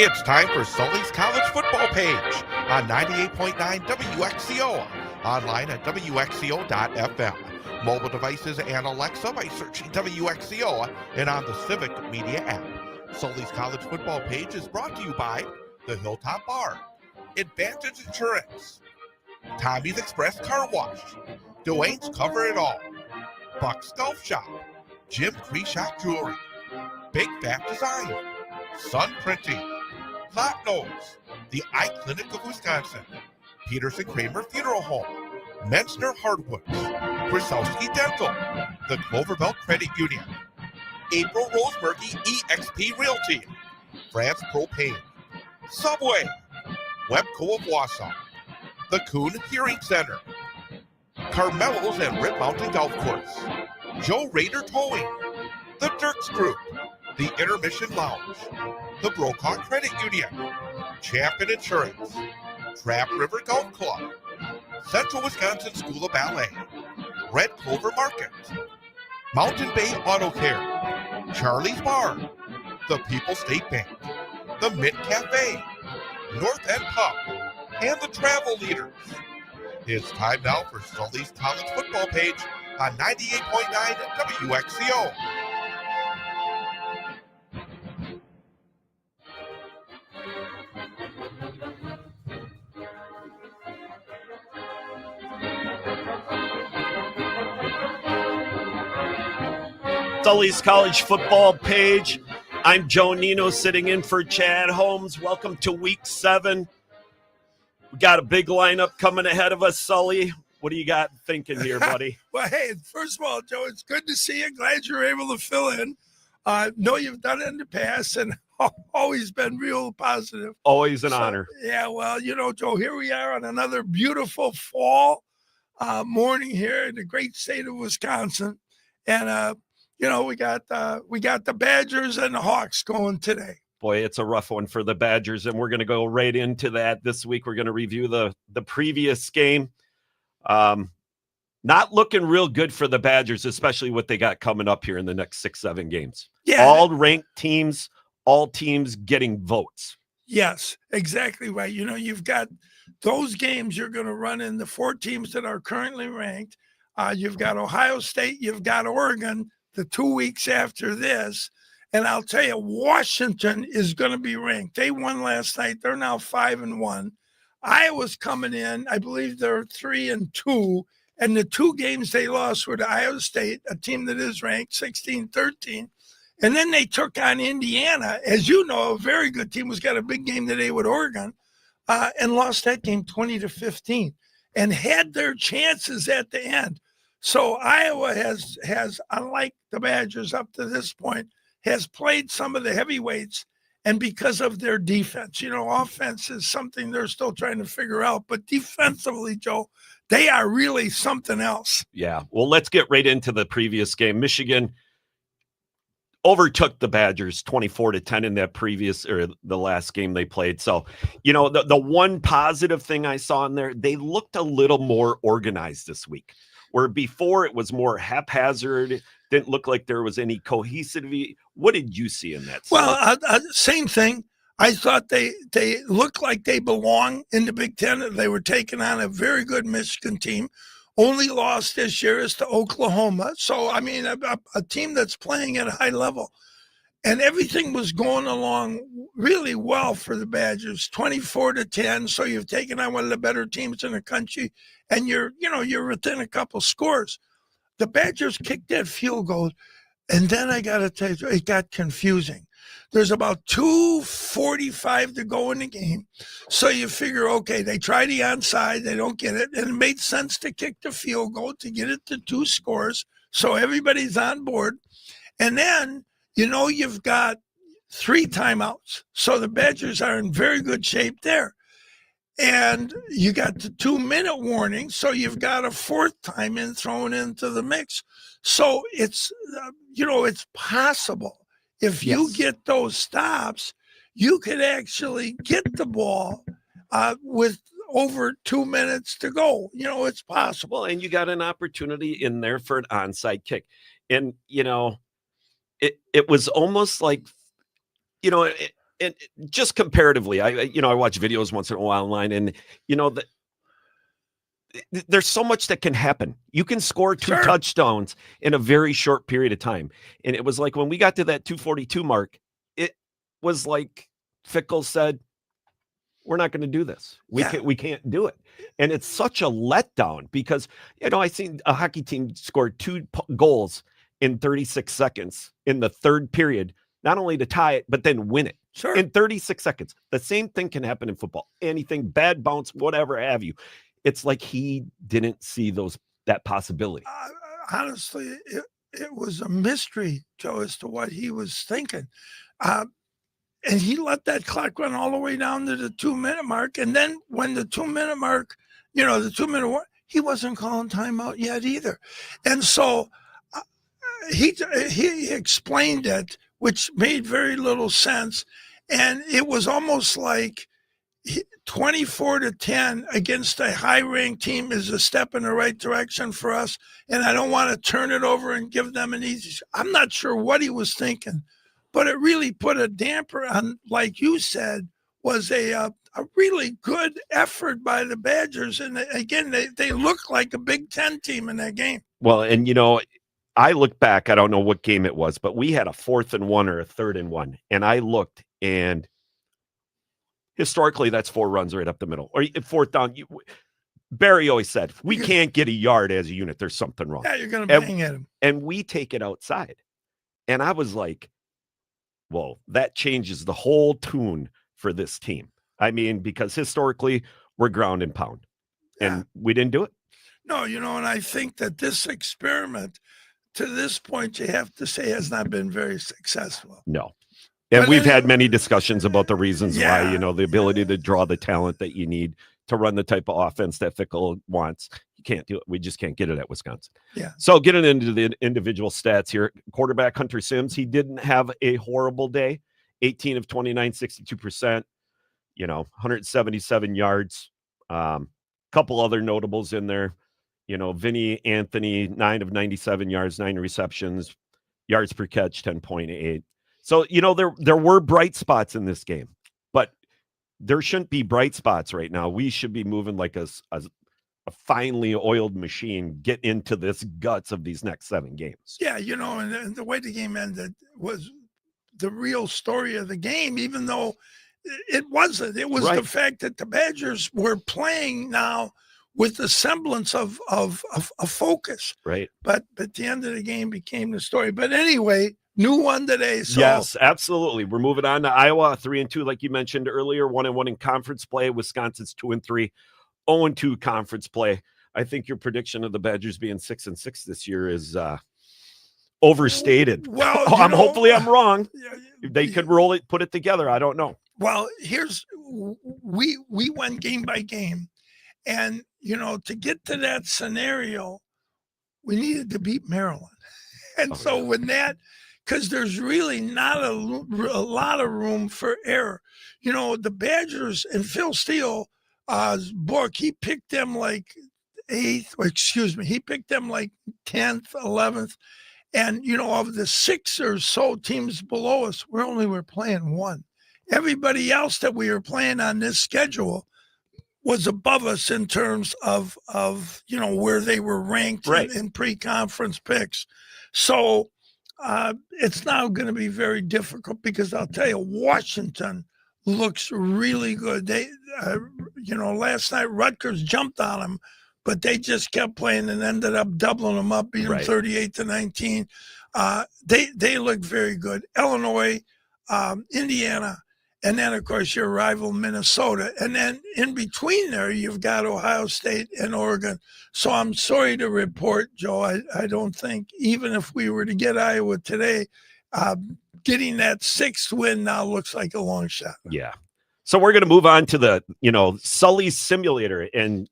It's time for Sully's College Football Page on 98.9 WXCO, online at WXCO.FM, mobile devices and Alexa by searching WXCO, and on the Civic Media app. Sully's College Football Page is brought to you by the Hilltop Bar, Advantage Insurance, Tommy's Express Car Wash, Dwayne's Cover It All, Buck's Golf Shop, Jim Kreshock Jewelry, Big Fat Design, Sun Printing, Lot Nose, the Eye Clinic of Wisconsin, Peterson Kramer Funeral Home, Menzner Hardwoods, Krasowski Dental, the Cloverbelt Credit Union, April Rosebergy EXP Realty, France Propane, Subway, Webco of Wausau, the Kuhn Hearing Center, Carmelo's and Rip Mountain Golf Course, Joe Rader Towing, the Dirks Group, the Intermission Lounge, the Brokaw Credit Union, Champion Insurance, Trap River Golf Club, Central Wisconsin School of Ballet, Red Clover Market, Mountain Bay Auto Care, Charlie's Bar, the People's State Bank, the Mint Cafe, North End Pub, and the Travel Leaders. It's time now for Sully's College Football Page on 98.9 WXCO. Sully's College Football Page. I'm Joe Nino sitting in for Chad Holmes. Welcome to Week 7. We got a big lineup coming ahead of us, Sully. What do you got thinking here, buddy? Well, hey, first of all, Joe, it's good to see you. Glad you're able to fill in. Know you've done it in the past and always been real positive. Always an honor. Yeah, well, Joe, here we are on another beautiful fall morning here in the great state of Wisconsin. And, we got the Badgers and the Hawks going today. Boy, it's a rough one for the Badgers, and we're going to go right into that this week. We're going to review the previous game. Not looking real good for the Badgers, especially what they got coming up here in the next 6-7 games. Yeah. All ranked teams, all teams getting votes. Yes, exactly right. You've got those games you're going to run in the 4 teams that are currently ranked. You've got Ohio State, you've got Oregon the 2 weeks after this. And I'll tell you, Washington is going to be ranked. They won last night. They're now 5-1. Iowa's coming in. I believe they're 3-2. And the 2 games they lost were to Iowa State, a team that is ranked 16-13. And then they took on Indiana, as you know, a very good team who's got a big game today with Oregon, and lost that game 20-15 and had their chances at the end. So Iowa has, unlike the Badgers up to this point, has played some of the heavyweights, and because of their defense, offense is something they're still trying to figure out. But defensively, Joe, they are really something else. Yeah. Well, let's get right into the previous game. Michigan overtook the Badgers 24-10 in that the last game they played. So, the one positive thing I saw in there, they looked a little more organized this week, where before it was more haphazard. Didn't look like there was any cohesivity. What did you see in that? Well, same thing. I thought they looked like they belong in the Big Ten. They were taking on a very good Michigan team. Only lost this year is to Oklahoma. So, I mean, a team that's playing at a high level. And everything was going along really well for the Badgers, 24-10. So you've taken on one of the better teams in the country, and you're within a couple scores. The Badgers kicked that field goal, and then I got to tell you, it got confusing. There's about 2:45 to go in the game. So you figure, okay, they try the onside, they don't get it, and it made sense to kick the field goal to get it to 2 scores, so everybody's on board. And then, you've got 3 timeouts. So the Badgers are in very good shape there. And you got the 2-minute warning, so you've got a 4th time in thrown into the mix. So it's, it's possible. If you get those stops, you could actually get the ball with over 2 minutes to go. It's possible. And you got an opportunity in there for an onside kick. And, it was almost like, and just comparatively, I watch videos once in a while online, and there's so much that can happen. You can score two Sure. touchdowns in a very short period of time. And it was like when we got to that 242 mark, it was like Fickle said, we're not going to do this. We can't do it. And it's such a letdown because, I seen a hockey team scored 2 goals in 36 seconds in the third period, not only to tie it, but then win it. Sure. In 36 seconds. The same thing can happen in football. Anything, bad bounce, whatever have you. It's like he didn't see that possibility. Honestly, it was a mystery, Joe, as to what he was thinking. And he let that clock run all the way down to the 2-minute mark. And then when the 2-minute mark, the 2-minute mark, he wasn't calling timeout yet either. And so he explained it, which made very little sense. And it was almost like 24-10 against a high-ranked team is a step in the right direction for us, and I don't want to turn it over and give them an easy. I'm not sure what he was thinking, but it really put a damper on, like you said, was a really good effort by the Badgers. And again, they look like a Big Ten team in that game. Well, and I look back, I don't know what game it was, but we had a 4th and 1 or a 3rd and 1, and I looked, and historically, that's 4 runs right up the middle. Or 4th down. Barry always said, we can't get a yard as a unit. There's something wrong. Yeah, you're going to bang at him. And we take it outside. And I was like, whoa, that changes the whole tune for this team. I mean, because historically, we're ground and pound. And we didn't do it. No, and I think that this experiment, to this point, you have to say, has not been very successful. No. And we've had many discussions about the reasons why, the ability to draw the talent that you need to run the type of offense that Fickle wants. You can't do it. We just can't get it at Wisconsin. Yeah. So getting into the individual stats here, quarterback Hunter Sims, he didn't have a horrible day. 18 of 29, 62%, 177 yards. Couple other notables in there. Vinny Anthony, 9 of 97 yards, 9 receptions, yards per catch, 10.8. So, there were bright spots in this game, but there shouldn't be bright spots right now. We should be moving like a finely oiled machine, get into this guts of these next 7 games. Yeah, and the way the game ended was the real story of the game, even though it wasn't. It was the fact that the Badgers were playing now with the semblance of a focus. Right. But at the end of the game became the story. But anyway, new one today. So. Yes, absolutely. We're moving on to Iowa, 3-2, like you mentioned earlier, 1-1 in conference play. Wisconsin's 2-3, 0-2 conference play. I think your prediction of the Badgers being 6-6 this year is overstated. Well, hopefully I'm wrong. They could roll it, put it together. I don't know. Well, we went game by game, and to get to that scenario, we needed to beat Maryland, and when that. Because there's really not a lot of room for error. The Badgers and Phil Steele's book, he picked them like 8th, he picked them like 10th, 11th. And, of the 6 or so teams below us, we're playing 1. Everybody else that we were playing on this schedule was above us in terms of where they were ranked in pre-conference picks. So, it's now going to be very difficult because I'll tell you, Washington looks really good. They, last night Rutgers jumped on them, but they just kept playing and ended up doubling them up, beating them 38-19. They look very good. Illinois, Indiana, and then, of course, your rival Minnesota. And then in between there, you've got Ohio State and Oregon. So I'm sorry to report, Joe, I don't think, even if we were to get Iowa today, getting that 6th win now looks like a long shot. Yeah. So we're going to move on to the, Sully simulator. And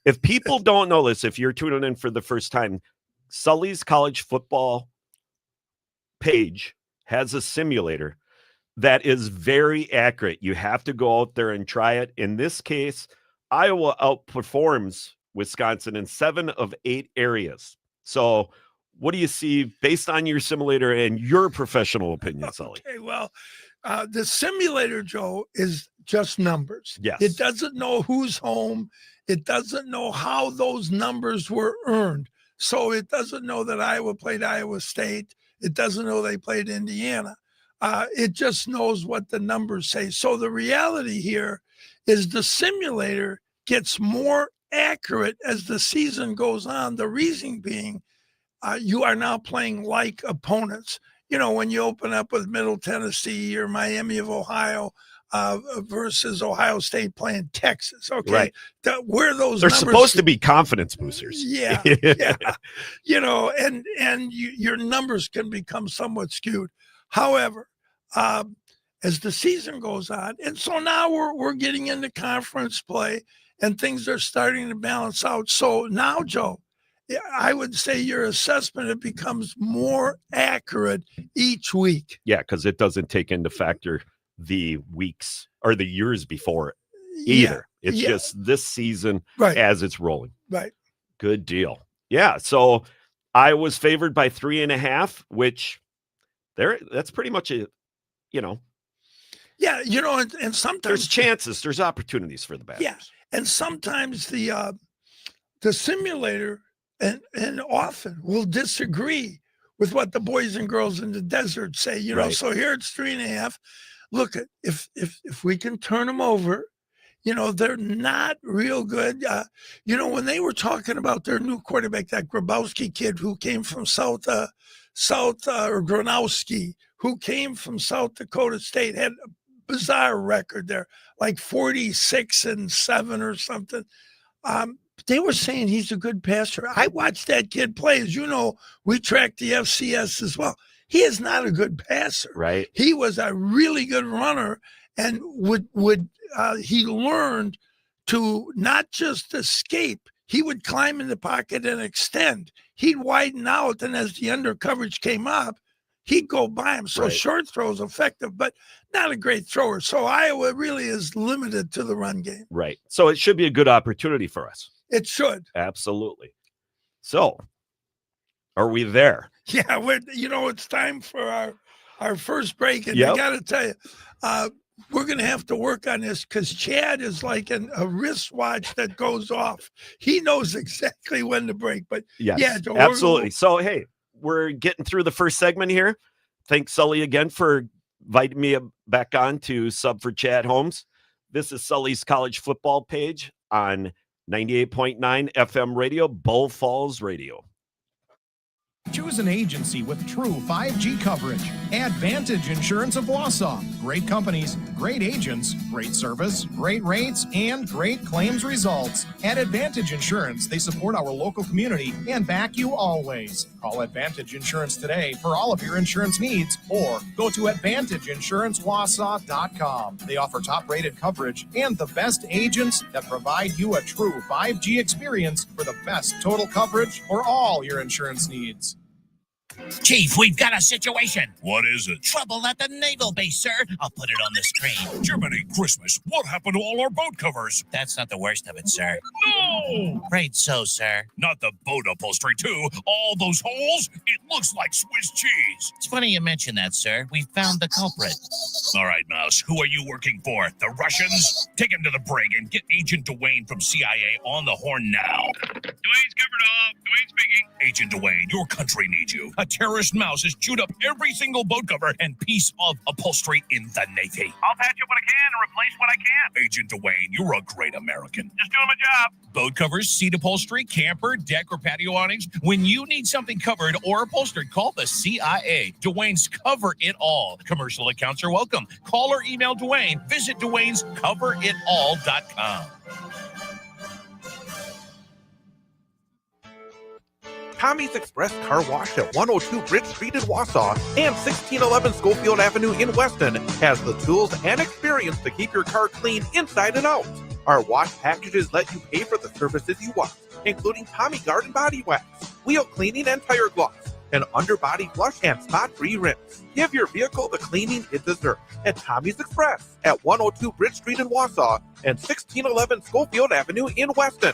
if people don't know this, if you're tuning in for the first time, Sully's college football page has a simulator that is very accurate. You have to go out there and try it. In this case, Iowa outperforms Wisconsin in 7 of 8 areas. So what do you see based on your simulator and your professional opinion, Sully? Okay, well, The simulator, Joe, is just numbers. Yes. It doesn't know who's home. It doesn't know how those numbers were earned. So it doesn't know that Iowa played Iowa State. It doesn't know they played Indiana. It just knows what the numbers say. So the reality here is the simulator gets more accurate as the season goes on. The reason being, you are now playing like opponents. You know, when you open up with Middle Tennessee or Miami of Ohio versus Ohio State playing Texas, okay, right. Where those they're numbers supposed to be confidence boosters. Yeah, yeah. You know, and your numbers can become somewhat skewed. However, as the season goes on, and so now we're getting into conference play, and things are starting to balance out. So now, Joe, I would say your assessment, it becomes more accurate each week. Yeah, because it doesn't take into factor the weeks or the years before either. Yeah, it's just this season as it's rolling. Right. Good deal. Yeah. So I was favored by 3.5, which that's pretty much it, you know. Yeah, you know, and sometimes there's chances, there's opportunities for the Badgers. Yeah, and sometimes the simulator and often will disagree with what the boys and girls in the desert say. You know, so here it's 3.5. Look, if we can turn them over, you know, they're not real good. You know, when they were talking about their new quarterback, that Grabowski kid who came from or Gronowski, who came from South Dakota State, had a bizarre record there, like 46-7 or something. They were saying he's a good passer. I watched that kid play. As you know, we tracked the FCS as well. He is not a good passer. Right. He was a really good runner, and he learned to not just escape. He would climb in the pocket and extend. He'd widen out, and as the under coverage came up, he'd go by him. So short throws effective, but not a great thrower. So Iowa really is limited to the run game. Right. So it should be a good opportunity for us. It should. Absolutely. So are we there? Yeah, it's time for our first break. And I got to tell you, we're going to have to work on this because Chad is like a wristwatch that goes off. He knows exactly when to break. But yes, absolutely. So, hey, we're getting through the first segment here. Thanks, Sully, again for inviting me back on to sub for Chad Holmes. This is Sully's college football page on 98.9 FM radio, Bull Falls Radio. Choose an agency with true 5G coverage. Advantage Insurance of Wausau. Great companies, great agents, great service, great rates, and great claims results. At Advantage Insurance, they support our local community and back you always. Call Advantage Insurance today for all of your insurance needs or go to AdvantageInsuranceWausau.com. They offer top-rated coverage and the best agents that provide you a true 5G experience for the best total coverage for all your insurance needs. Chief, we've got a situation. What is it? Trouble at the naval base, sir. I'll put it on the screen. Jiminy Christmas, what happened to all our boat covers? That's not the worst of it, sir. No! Afraid so, sir. Not the boat upholstery, too. All those holes? It looks like Swiss cheese. It's funny you mention that, sir. We found the culprit. All right, Mouse, who are you working for? The Russians? Take him to the brig and get Agent Dwayne from CIA on the horn now. Dwayne's covered off. Dwayne speaking. Agent Dwayne, your country needs you. A terrorist mouse has chewed up every single boat cover and piece of upholstery in the Navy. I'll patch up what I can and replace what I can't. Agent Dwayne, you're a great American. Just doing my job. Boat covers, seat upholstery, camper, deck, or patio awnings. When you need something covered or upholstered, call the CIA. Dwayne's Cover It All. Commercial accounts are welcome. Call or email Dwayne. Visit Dwayne'sCoverItAll.com. Tommy's Express Car Wash at 102 Bridge Street in Wausau and 1611 Schofield Avenue in Weston has the tools and experience to keep your car clean inside and out. Our wash packages let you pay for the services you want, including Tommy Garden Body Wax, wheel cleaning and tire gloss, an underbody flush and spot-free rinse. Give your vehicle the cleaning it deserves at Tommy's Express at 102 Bridge Street in Wausau and 1611 Schofield Avenue in Weston.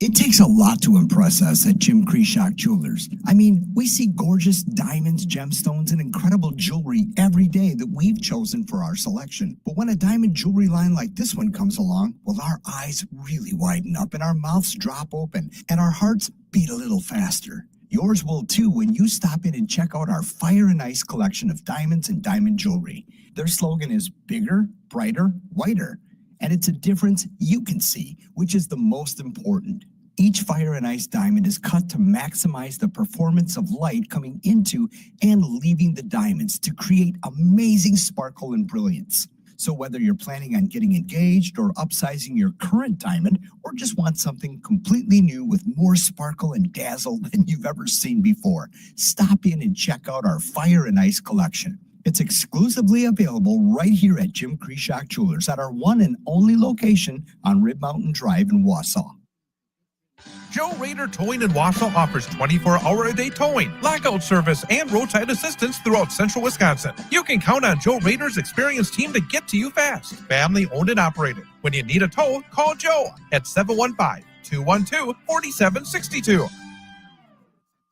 It takes a lot to impress us at Jim Krishock Jewelers. I mean, we see gorgeous diamonds, gemstones, and incredible jewelry every day that we've chosen for our selection. But when a diamond jewelry line like this one comes along, well, our eyes really widen up and our mouths drop open and our hearts beat a little faster. Yours will too when you stop in and check out our Fire and Ice collection of diamonds and diamond jewelry. Their slogan is bigger, brighter, whiter. And it's a difference you can see, which is the most important. Each Fire and Ice diamond is cut to maximize the performance of light coming into and leaving the diamonds to create amazing sparkle and brilliance. So whether you're planning on getting engaged or upsizing your current diamond, or just want something completely new with more sparkle and dazzle than you've ever seen before, stop in and check out our Fire and Ice collection. It's exclusively available right here at Jim Krishock Jewelers at our one and only location on Rib Mountain Drive in Wausau. Joe Rader Towing in Wausau offers 24-hour-a-day towing, lockout service, and roadside assistance throughout central Wisconsin. You can count on Joe Rader's experienced team to get to you fast. Family owned and operated. When you need a tow, call Joe at 715-212-4762.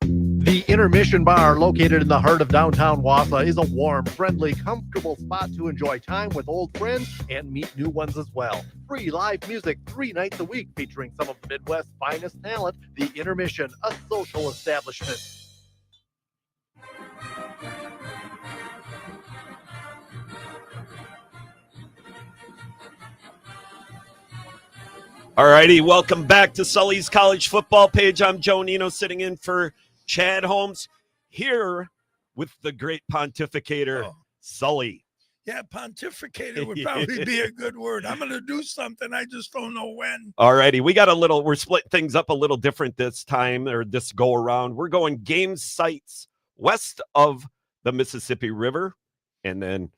The Intermission Bar, located in the heart of downtown Wausau, is a warm, friendly, comfortable spot to enjoy time with old friends and meet new ones as well. Free live music 3 nights a week featuring some of the Midwest's finest talent. The Intermission, a social establishment. All righty, welcome back to Sully's College Football Page. I'm Joe Nino, sitting in for Chad Holmes, here with the great pontificator, Sully. Yeah, pontificator would probably be a good word. I'm going to do something. I just don't know when. All righty. We're splitting things up a little different this time, or this go around. We're going game sites west of the Mississippi River. And then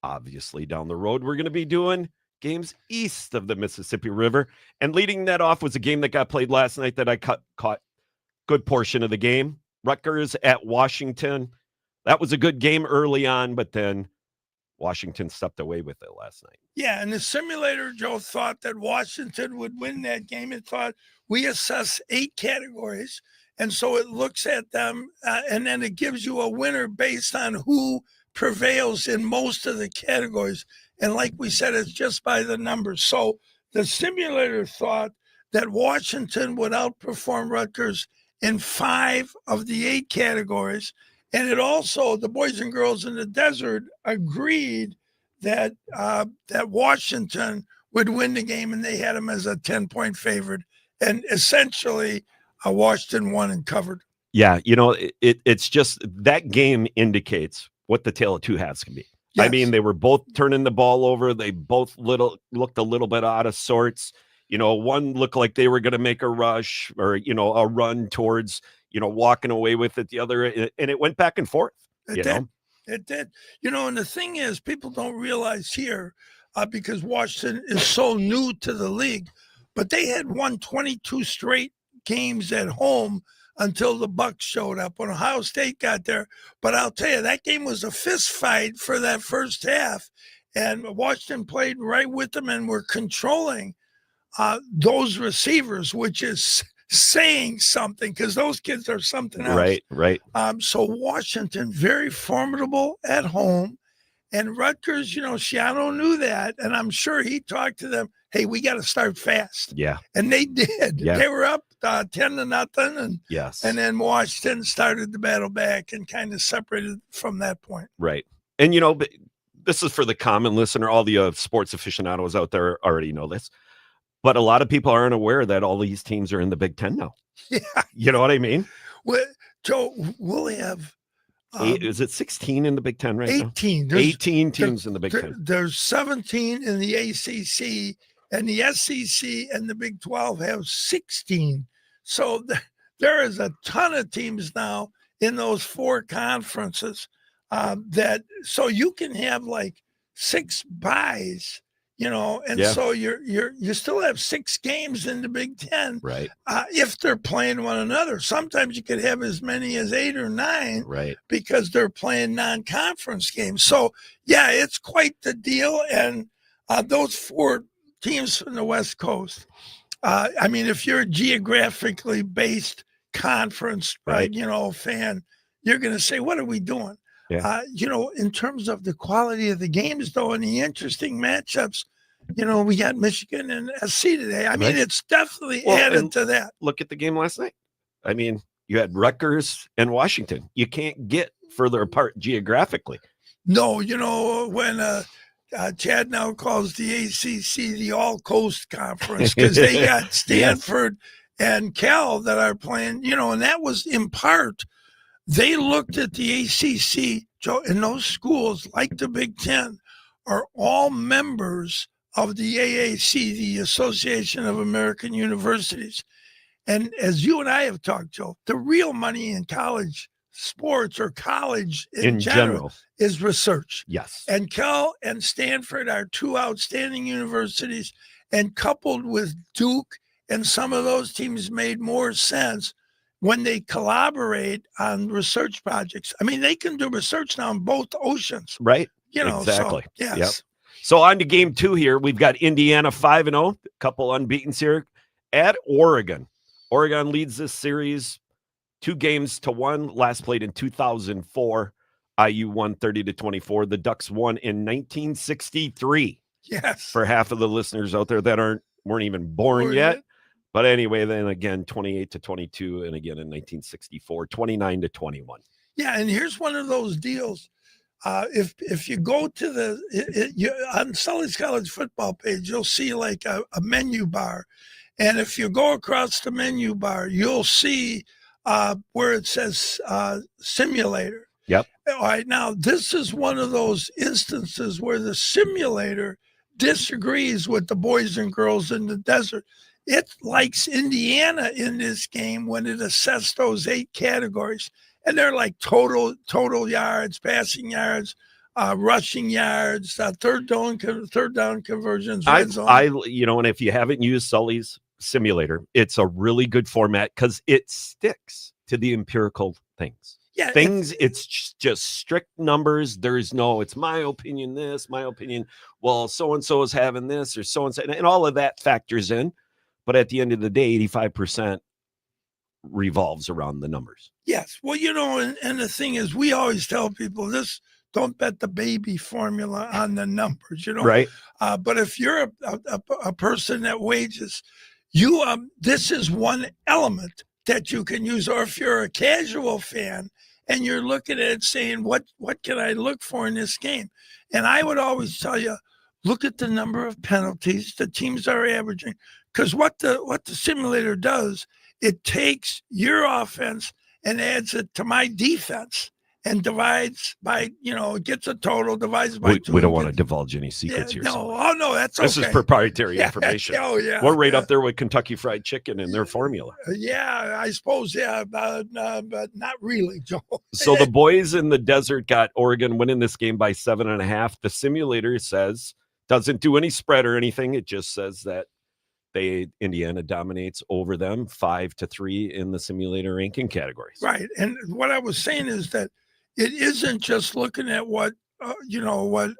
obviously down the road, we're going to be doing games east of the Mississippi River. And leading that off was a game that got played last night that I caught good portion of the game. Rutgers at Washington. That was a good game early on, but then Washington stepped away with it last night. Yeah, and the simulator, Joe, thought that Washington would win that game. It thought we assess 8 categories, and so it looks at them, and then it gives you a winner based on who prevails in most of the categories. And like we said, it's just by the numbers. So the simulator thought that Washington would outperform Rutgers in 5 of the 8 categories. And it also, the boys and girls in the desert agreed that that Washington would win the game, and they had them as a 10-point favorite. And essentially, Washington won and covered. Yeah, it's just that game indicates what the tale of two halves can be. Yes. I mean, they were both turning the ball over. They both looked a little bit out of sorts. One looked like they were going to make a rush or, a run towards, walking away with it. The other, and it went back and forth. It did. And the thing is, people don't realize here, because Washington is so new to the league, but they had won 22 straight games at home until the Bucks showed up when Ohio State got there. But I'll tell you, that game was a fist fight for that first half. And Washington played right with them and were controlling those receivers, which is saying something because those kids are something else. Right. So Washington, very formidable at home. And Rutgers, Schiano knew that. And I'm sure he talked to them, hey, we got to start fast. Yeah. And they did. Yeah. They were up 10-0. And yes. And then Washington started the battle back and kind of separated from that point. Right. And, this is for the common listener. All the sports aficionados out there already know this. But a lot of people aren't aware that all these teams are in the Big Ten now. Yeah. You know what I mean? Well, Joe, we'll have... is it 16 in the Big Ten right 18. now? 18 teams in the Big Ten. There's 17 in the ACC, and the SEC and the Big 12 have 16. So there is a ton of teams now in those 4 conferences so you can have like 6 buys. So you still have 6 games in the Big Ten, right? If they're playing one another. Sometimes you could have as many as 8 or 9, right? Because they're playing non-conference games. So yeah, it's quite the deal. And those 4 teams from the West Coast, I mean, if you're a geographically based conference, Right. fan, you're going to say, what are we doing? Yeah. In terms of the quality of the games, though, and the interesting matchups, we got Michigan and SC today. I mean, Right. it's definitely Well, added and to that. Look at the game last night. I mean, you had Rutgers and Washington. You can't get further apart geographically. No, when Chad now calls the ACC the All Coast Conference because they got Stanford and Cal that are playing, and that was in part, they looked at the ACC, Joe, and those schools, like the Big Ten, are all members of the AAC, the Association of American Universities. And as you and I have talked, Joe, the real money in college sports or college in general is research. Yes. And Cal and Stanford are two outstanding universities, and coupled with Duke and some of those teams made more sense when they collaborate on research projects. I mean, they can do research now on both oceans. Right. Exactly. So, yes. Yep. So on to game 2 here. We've got Indiana 5-0, a couple unbeatens here at Oregon. Oregon leads this series 2-1, last played in 2004. IU won 30-24. The Ducks won in 1963. Yes. For half of the listeners out there that weren't even born yet. But anyway, then again, 28-22, and again in 1964, 29-21. Yeah, and here's one of those deals. If you go to on Sully's college football page, you'll see like a menu bar. And if you go across the menu bar, you'll see where it says simulator. Yep. All right. Now, this is one of those instances where the simulator disagrees with the boys and girls in the desert. It likes Indiana in this game when it assessed those 8 categories. And they're like total yards, passing yards, rushing yards, third down conversions, red zone. And if you haven't used Sully's simulator, it's a really good format because it sticks to the empirical things. Yeah, it's just strict numbers. There's no, it's my opinion, my opinion. Well, so-and-so is having this or so-and-so, and all of that factors in. But at the end of the day, 85% revolves around the numbers. Yes. Well, and the thing is, we always tell people this, don't bet the baby formula on the numbers, Right. But if you're a person that wages, this is one element that you can use. Or if you're a casual fan and you're looking at it saying, what can I look for in this game? And I would always tell you, look at the number of penalties the teams are averaging. Because what the simulator does, it takes your offense and adds it to my defense and divides by, gets a total, divides by 2. We don't want to divulge any secrets here. No, that's okay. This is proprietary information. Oh, yeah. We're right up there with Kentucky Fried Chicken and their formula. Yeah, I suppose, but not really, Joe. So the boys in the desert got Oregon winning this game by 7.5. The simulator says, doesn't do any spread or anything. It just says that Indiana dominates over them 5-3 in the simulator ranking categories. Right. And what I was saying is that it isn't just looking at what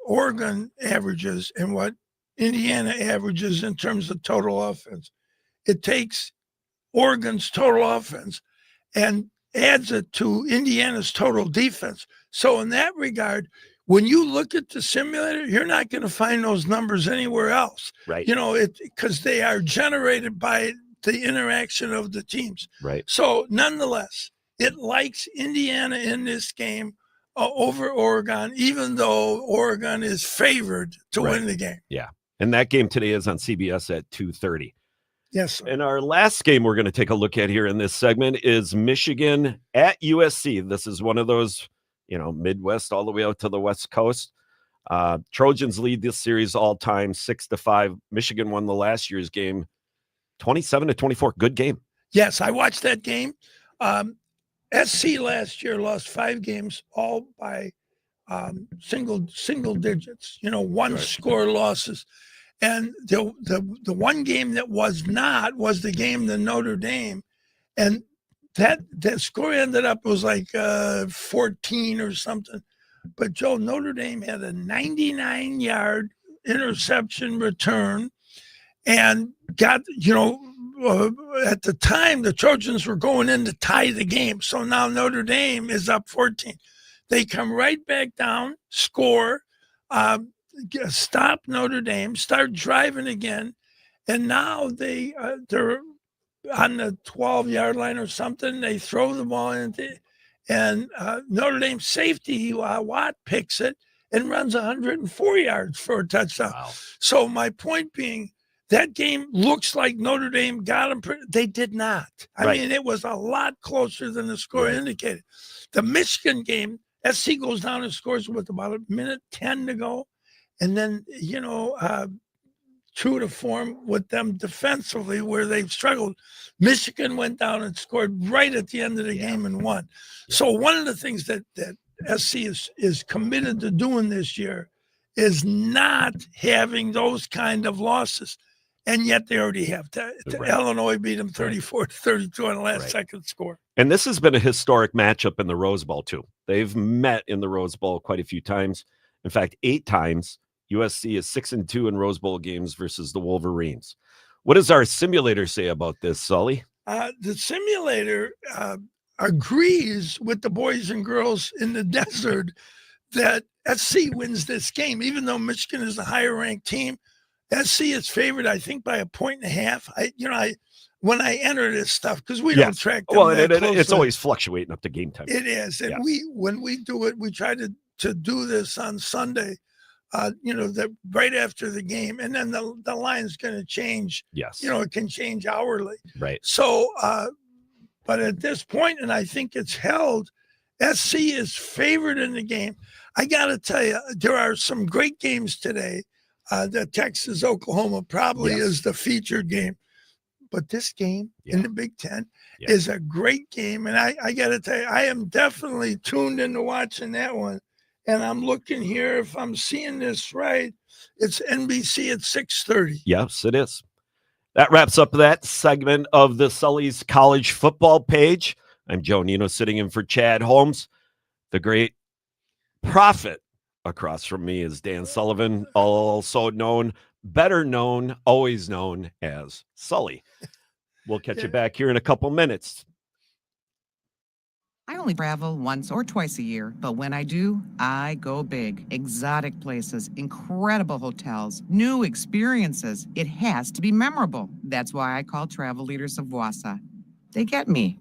Oregon averages and what Indiana averages in terms of total offense. It takes Oregon's total offense and adds it to Indiana's total defense. So in that regard, when you look at the simulator, you're not going to find those numbers anywhere else. Right. Because they are generated by the interaction of the teams. Right. So nonetheless, it likes Indiana in this game over Oregon, even though Oregon is favored to win the game. Yeah. And that game today is on CBS at 2:30. Yes, sir. And our last game we're going to take a look at here in this segment is Michigan at USC. This is one of those, Midwest all the way out to the West Coast. Trojans lead this series all time 6-5. Michigan won the last year's game 27-24. Good game. Yes, I watched that game. SC last year lost 5 games, all by single digits. One score losses, and the one game that was the game to Notre Dame, and that score ended up was like 14 or something. But Joe, Notre Dame had a 99-yard interception return and got, at the time, the Trojans were going in to tie the game. So now Notre Dame is up 14. They come right back down, score, stop Notre Dame, start driving again. And now they're on the 12-yard line or something. They throw the ball into, and Notre Dame safety, Watt, picks it and runs 104 yards for a touchdown. Wow. So my point being, that game looks like Notre Dame got them. They did not. I mean, it was a lot closer than the score indicated. The Michigan game, SC goes down and scores with about a minute 10 to go. And then, true to form with them defensively where they've struggled, Michigan went down and scored right at the end of the game and won. So one of the things that SC is committed to doing this year is not having those kind of losses. And yet they already have. Illinois beat them 34-32 on the last second score. And this has been a historic matchup in the Rose Bowl, too. They've met in the Rose Bowl quite a few times. In fact, 8 times. USC is 6-2 in Rose Bowl games versus the Wolverines. What does our simulator say about this, Sully? The simulator agrees with the boys and girls in the desert that SC wins this game, even though Michigan is a higher ranked team. SC is favored, I think, by 1.5. When I enter this stuff, because we don't track them it's always fluctuating up to game time. It is, and when we do it, we try to do this on Sunday. That right after the game, and then the line's going to change. Yes, it can change hourly. Right. So, but at this point, and I think it's held, SC is favored in the game. I got to tell you, there are some great games today. The Texas-Oklahoma probably is the featured game. But this game in the Big Ten is a great game. And I got to tell you, I am definitely tuned into watching that one. And I'm looking here, if I'm seeing this right, it's NBC at 6:30. Yes, it is. That wraps up that segment of the Sully's college football page. I'm Joe Nino sitting in for Chad Holmes, the great prophet. Across from me is Dan Sullivan, also better known, always known as Sully. We'll catch you back here in a couple minutes. I only travel once or twice a year, but when I do, I go big. Exotic places, incredible hotels, new experiences. It has to be memorable. That's why I call Travel Leaders of Wausau. They get me,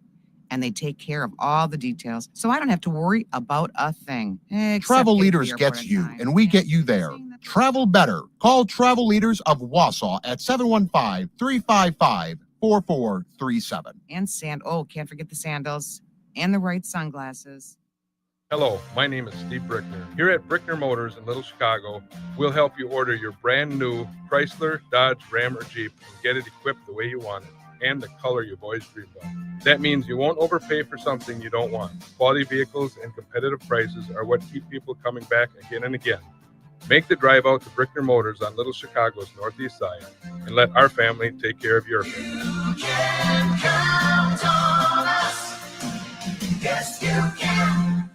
and they take care of all the details, so I don't have to worry about a thing. Travel Leaders gets you, and we get you there. Travel better. Call Travel Leaders of Wausau at 715-355-4437. And can't forget the sandals. And the right sunglasses. Hello, my name is Steve Brickner. Here at Brickner Motors in Little Chicago, we'll help you order your brand new Chrysler, Dodge, Ram, or Jeep and get it equipped the way you want it and the color you've always dreamed of. That means you won't overpay for something you don't want. Quality vehicles and competitive prices are what keep people coming back again and again. Make the drive out to Brickner Motors on Little Chicago's northeast side and let our family take care of your family. You can count on us. Yes, you can.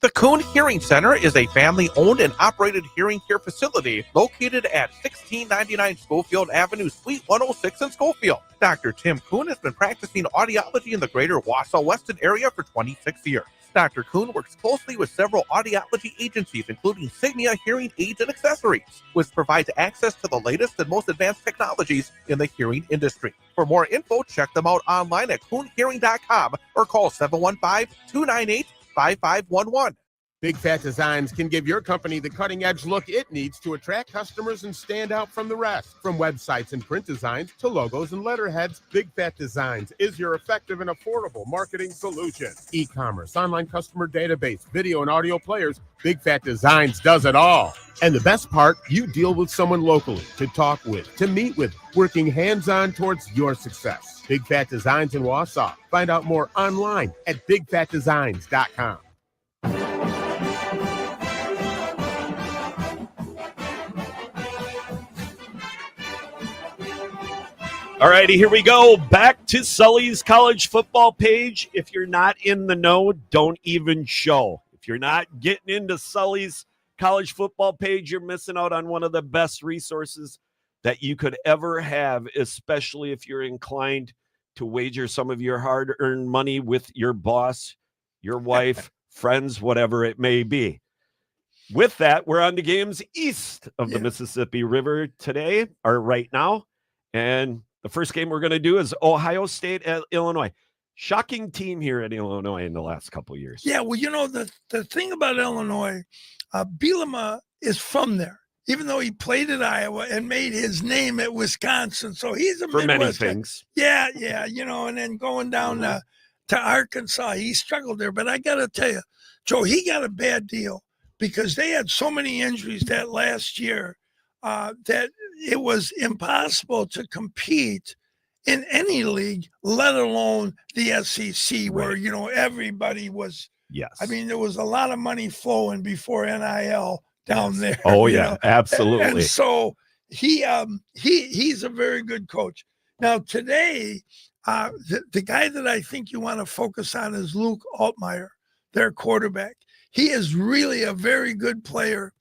The Kuhn Hearing Center is a family-owned and operated hearing care facility located at 1699 Schofield Avenue, Suite 106 in Schofield. Dr. Tim Kuhn has been practicing audiology in the greater Wausau-Weston area for 26 years. Dr. Kuhn works closely with several audiology agencies, including Signia Hearing Aids and Accessories, which provides access to the latest and most advanced technologies in the hearing industry. For more info, check them out online at kuhnhearing.com or call 715-298-5511. Big Fat Designs can give your company the cutting-edge look it needs to attract customers and stand out from the rest. From websites and print designs to logos and letterheads, Big Fat Designs is your effective and affordable marketing solution. E-commerce, online customer database, video and audio players, Big Fat Designs does it all. And the best part, you deal with someone locally to talk with, to meet with, working hands-on towards your success. Big Fat Designs in Wausau. Find out more online at bigfatdesigns.com. All righty, here we go. Back to Sully's college football page. If you're not in the know, don't even show. If you're not getting into Sully's college football page, you're missing out on one of the best resources that you could ever have, especially if you're inclined to wager some of your hard-earned money with your boss, your wife, friends, whatever it may be. With that, we're on to games east of the Mississippi River today, or right now. And the first game we're going to do is Ohio State at Illinois. Shocking team here at Illinois in the last couple of years. Yeah, well, the thing about Illinois, Bielema is from there, even though he played at Iowa and made his name at Wisconsin. So he's a for many Midwest guy. things. Yeah, and then going down to Arkansas, he struggled there. But I got to tell you, Joe, he got a bad deal because they had so many injuries that last year that it was impossible to compete in any league, let alone the SEC, where, everybody was. Yes. I mean, there was a lot of money flowing before NIL down there. Oh, yeah, absolutely. And so he's a very good coach. Now, today, the guy that I think you want to focus on is Luke Altmaier, their quarterback. He is really a very good player.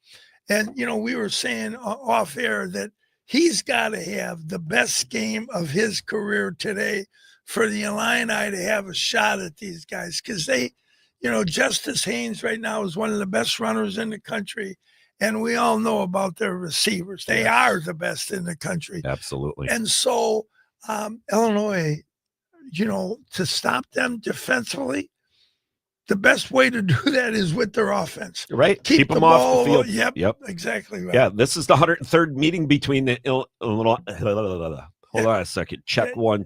And, we were saying off air that he's got to have the best game of his career today for the Illini to have a shot at these guys, because they, Justice Haynes right now is one of the best runners in the country. And we all know about their receivers. They are the best in the country. Absolutely. And so Illinois, to stop them defensively, the best way to do that is with their offense. Right. Keep them the off ball the field. Yep. Exactly right. Yeah. This is the 103rd meeting between the Illinois. Hold on a second. Check one.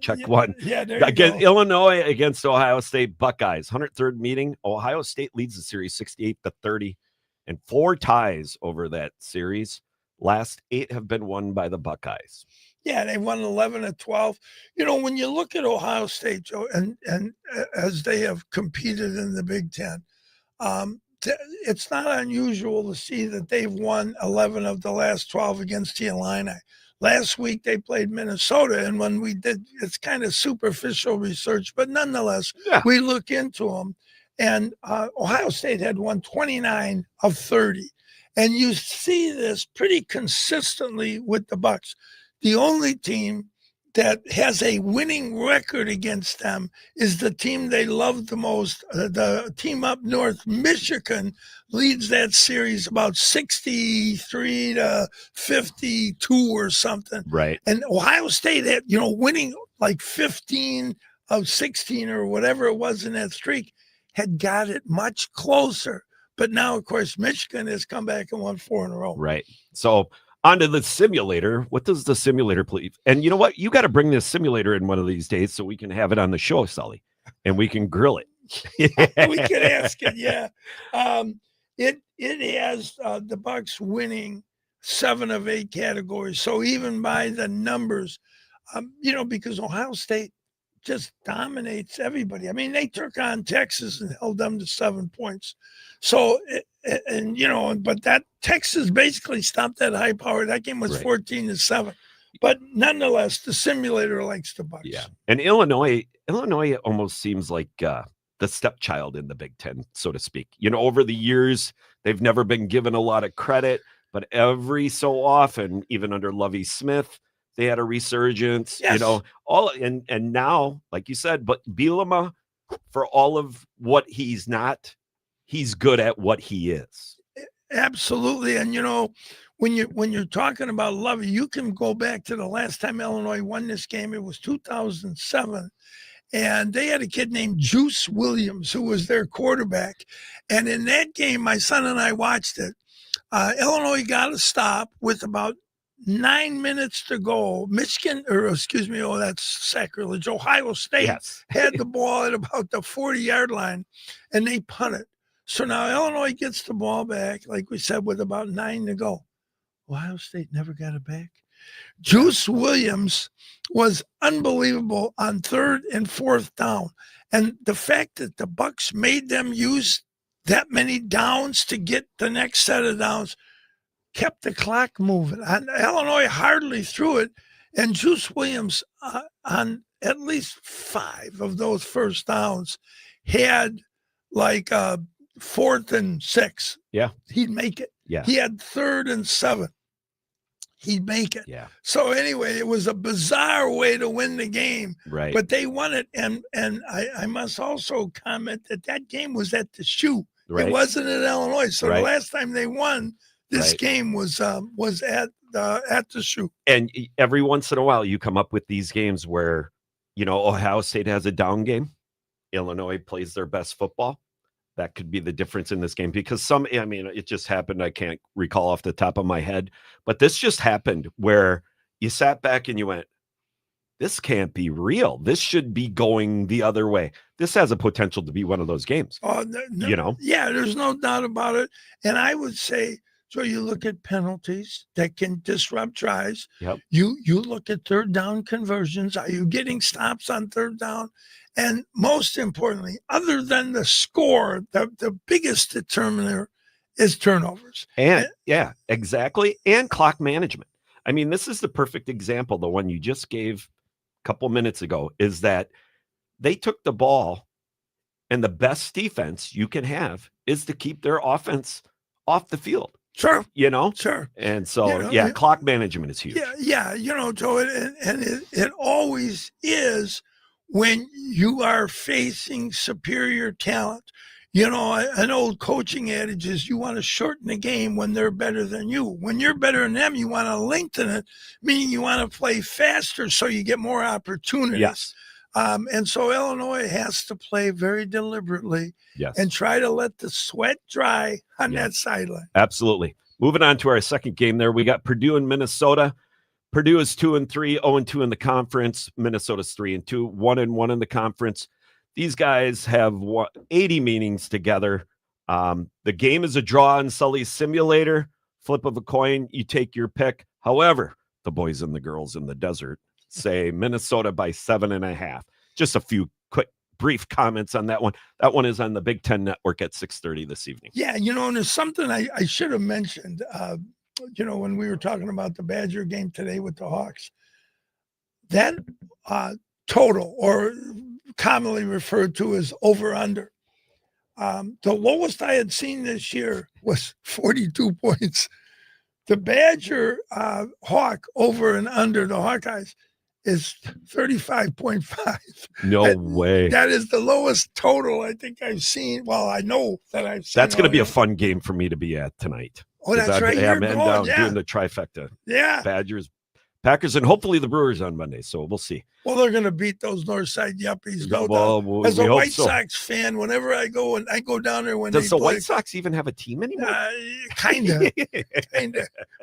Yeah, there you Again, go. Illinois against Ohio State Buckeyes. 103rd meeting. Ohio State leads the series 68-30, and 4 ties over that series. Last 8 have been won by the Buckeyes. Yeah, they won 11-12. When you look at Ohio State, Joe, and as they have competed in the Big Ten, it's not unusual to see that they've won 11 of the last 12 against the Illini. Last week they played Minnesota, and when we did, it's kind of superficial research, but nonetheless, we look into them. And Ohio State had won 29 of 30. And you see this pretty consistently with the Bucks. The only team that has a winning record against them is the team they love the most. The team up north, Michigan, leads that series about 63-52 or something. Right. And Ohio State had, winning like 15 of 16 or whatever it was in that streak, had got it much closer. But now, of course, Michigan has come back and won 4 in a row. Right. So onto the simulator. What does the simulator please? And you know what? You got to bring this simulator in one of these days so we can have it on the show, Sully, and we can grill it. We can ask it. Yeah. It has the Bucks winning 7 of 8 categories. So even by the numbers, because Ohio State just dominates everybody. I mean, they took on Texas and held them to 7 points. So, but that Texas basically stopped that high power. That game was 14-7. But nonetheless, the simulator likes the Bucks. Yeah. And Illinois almost seems like the stepchild in the Big Ten, so to speak. Over the years, they've never been given a lot of credit, but every so often, even under Lovie Smith, they had a resurgence. Yes. And now, like you said, but Bielema, for all of what he's not, he's good at what he is. Absolutely. And when you're talking about Lovey, you can go back to the last time Illinois won this game. It was 2007. And they had a kid named Juice Williams, who was their quarterback. And in that game, my son and I watched it. Illinois got a stop with about 9 minutes to go. That's sacrilege. Ohio State had the ball at about the 40-yard line, and they punted. So now Illinois gets the ball back, like we said, with about 9 to go. Ohio State never got it back. Juice Williams was unbelievable on 3rd and 4th down. And the fact that the Bucks made them use that many downs to get the next set of downs kept the clock moving. And Illinois hardly threw it. And Juice Williams, on at least 5 of those first downs, had like 4th and 6. Yeah. He'd make it. Yeah. He had 3rd and 7. he'd make it. Yeah. So anyway, it was a bizarre way to win the game, Right. but they won it. And I must also comment that game was at the Shoe. Right. It wasn't in Illinois. So Right. the last time they won this Right. game was at the Shoe. And every once in a while, you come up with these games where, Ohio State has a down game. Illinois plays their best football. That could be the difference in this game because it just happened. I can't recall off the top of my head, but this just happened where you sat back and you went, this can't be real. This should be going the other way. This has a potential to be one of those games. Oh, Yeah, there's no doubt about it. And I would say, so you look at penalties that can disrupt tries. Yep. You look at third down conversions. Are you getting stops on third down? And most importantly, other than the score, the biggest determiner is turnovers. And yeah, exactly. And clock management. I mean, this is the perfect example. The one you just gave a couple minutes ago is that they took the ball, and the best defense you can have is to keep their offense off the field. Sure. Sure. And so, clock management is huge. Yeah. Joe, and it always is when you are facing superior talent. An old coaching adage is you want to shorten the game when they're better than you. When you're better than them, you want to lengthen it, meaning you want to play faster so you get more opportunities. Yes. And so Illinois has to play very deliberately and try to let the sweat dry on that sideline. Absolutely. Moving on to our second game there, we got Purdue and Minnesota. Purdue is 2-3, 0-2 in the conference. Minnesota's 3-2, 1-1 in the conference. These guys have 80 meetings together. The game is a draw in Sully's simulator. Flip of a coin, you take your pick. However, the boys and the girls in the desert say Minnesota by 7.5. Just a few quick, brief comments on that one. That one is on the Big Ten Network at 6:30 this evening. Yeah, and there's something I should have mentioned. When we were talking about the Badger game today with the Hawks, that total, or commonly referred to as over-under, the lowest I had seen this year was 42 points. The Badger Hawk over and under the Hawkeyes is 35.5. No way. That is the lowest total I think I've seen. Well, I know that I've seen. That's going to be a fun game for me to be at tonight. Oh, that's right. I'm down doing the trifecta. Yeah. Badgers, Packers, and hopefully the Brewers on Monday. So we'll see. Well, they're going to beat those Northside Yuppies. As we a hope White so. Sox fan, whenever I go down there when Does they the play, White Sox even have a team anymore? Kind of.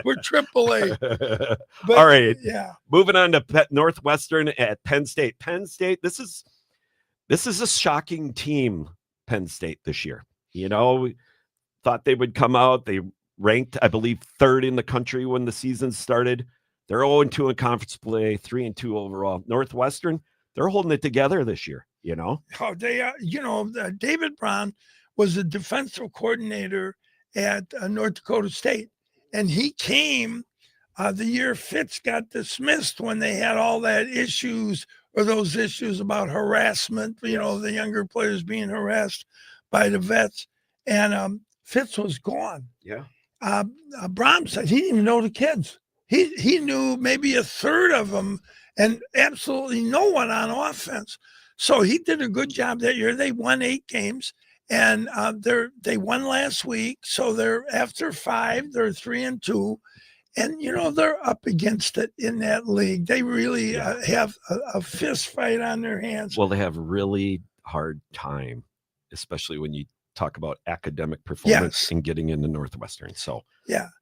We're AAA. But, all right. Yeah. Moving on to Northwestern at Penn State. Penn State, this is a shocking team, Penn State, this year. We thought they would come out. They ranked, I believe, 3rd in the country when the season started. They're 0-2 in conference play, 3-2 overall. Northwestern, they're holding it together this year, Oh, they are. David Brown was the defensive coordinator at North Dakota State, and he came the year Fitz got dismissed when they had all that issues about harassment, the younger players being harassed by the vets, and Fitz was gone. Yeah. Brown said he didn't even know the kids. He knew maybe a third of them and absolutely no one on offense. So he did a good job that year. They won 8 games, and they won last week. So they're after 5, they're 3-2, and they're up against it in that league. They really have a fist fight on their hands. Well, they have a really hard time, especially when you talk about academic performance and getting into Northwestern. So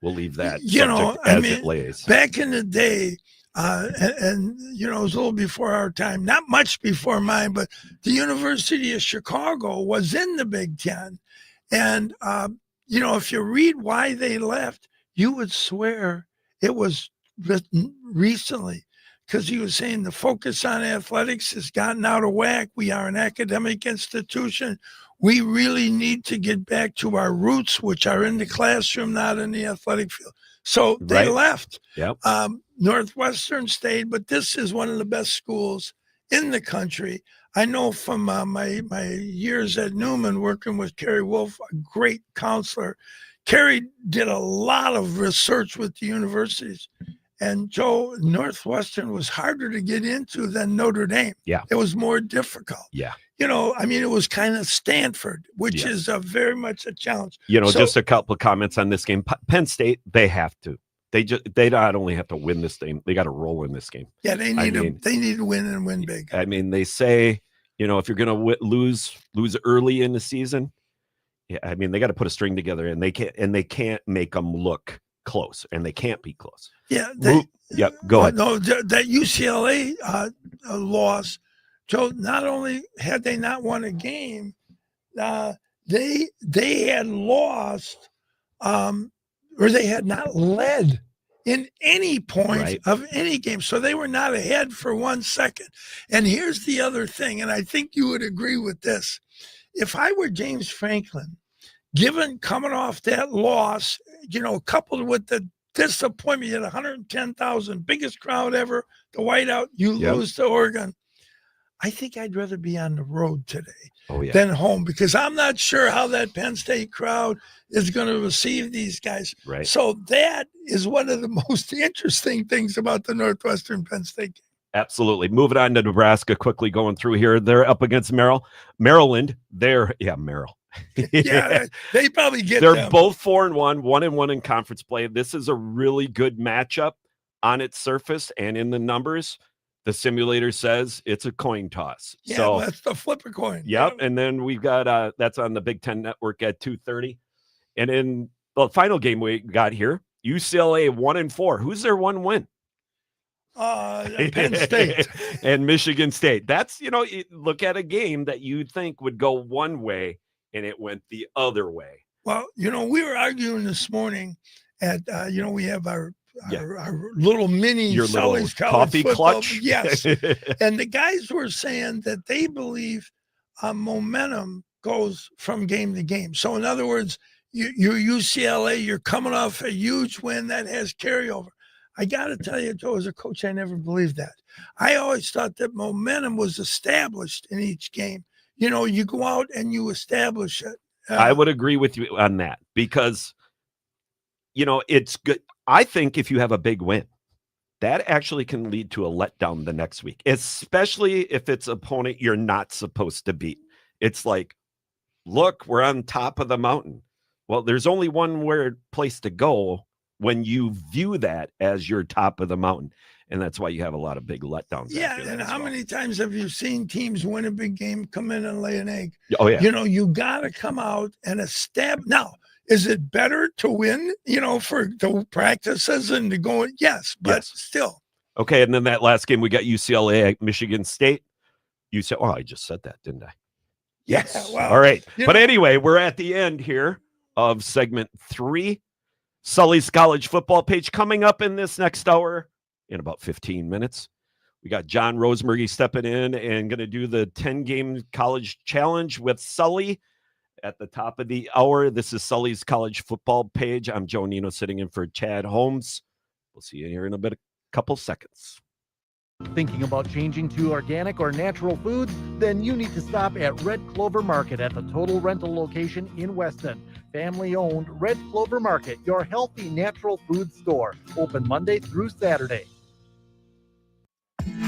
we'll leave that it lays. Back in the day, and it was a little before our time, not much before mine, but the University of Chicago was in the Big Ten. And, if you read why they left, you would swear it was written recently, because he was saying the focus on athletics has gotten out of whack. We are an academic institution. We really need to get back to our roots, which are in the classroom, not in the athletic field. So they left. Yep. Northwestern stayed, but this is one of the best schools in the country. I know from my years at Newman working with Kerry Wolf, a great counselor. Kerry did a lot of research with the universities, And Joe, Northwestern was harder to get into than Notre Dame. Yeah. It was more difficult. Yeah. You know, I mean, it was kind of Stanford, which Yes. is very much a challenge. You know, So- just a couple of comments on this game. Penn State, they have to. They not only have to win this game, they got to roll in this game. Yeah, they need to win and win big. I mean, they say, you know, if you're going to lose early in the season, yeah, I mean, they got to put a string together, and they can't make them look close, and they can't be close. Yeah. Go ahead. No, that UCLA loss, Joe, not only had they not won a game, they had lost, or they had not led in any point of any game. So they were not ahead for 1 second. And here's the other thing, and I think you would agree with this. If I were James Franklin, coming off that loss, you know, coupled with the disappointment, you had 110,000, biggest crowd ever, the whiteout, you lose to Oregon. I think I'd rather be on the road today than home, because I'm not sure how that Penn State crowd is going to receive these guys. Right. So that is one of the most interesting things about the Northwestern Penn State game. Absolutely. Moving on to Nebraska, quickly going through here. They're up against Maryland. Merrill. Yeah, they probably get They're them. both 4-1, 1-1 in conference play. This is a really good matchup on its surface and in the numbers. The simulator says it's a coin toss. Yeah, so that's the flip a coin. Yep. And then we've got that's on the Big Ten Network at 2:30. And in the final game we got here, UCLA 1-4. Who's their one win? Penn State. And Michigan State. That's, you know, look at a game that you'd think would go one way and it went the other way. Well, you know, we were arguing this morning at, you know, we have our little mini Your little Sully's college coffee football. clutch. Yes. And the guys were saying that they believe momentum goes from game to game. So in other words, you're UCLA, you're coming off a huge win that has carryover. I got to tell you, Joe, as a coach, I never believed that. I always thought that momentum was established in each game. You know, you go out and you establish it. I would agree with you on that because, you know, it's good. I think if you have a big win, that actually can lead to a letdown the next week, especially if it's an opponent you're not supposed to beat. It's like, look, we're on top of the mountain. Well, there's only one place to go when you view that as your top of the mountain. And that's why you have a lot of big letdowns. Yeah, and how many times have you seen teams win a big game, come in and lay an egg? Oh, yeah. You know, you got to come out and establish. Now, is it better to win, you know, for the practices and to go? Yes, but still. Okay, and then that last game, we got UCLA at Michigan State. I just said that, didn't I? Yes. Yeah, well, all right. you But know- anyway, we're at the end here of segment 3. Sully's college football page coming up in this next hour in about 15 minutes. We got John Rosemurgy stepping in and going to do the 10-game college challenge with Sully at the top of the hour. This is Sully's college football page. I'm Joe Nino sitting in for Chad Holmes. We'll see you here in a couple seconds. Thinking about changing to organic or natural foods? Then you need to stop at Red Clover Market at the Total Rental location in Weston. Family-owned Red Clover Market, your healthy natural food store. Open Monday through Saturday.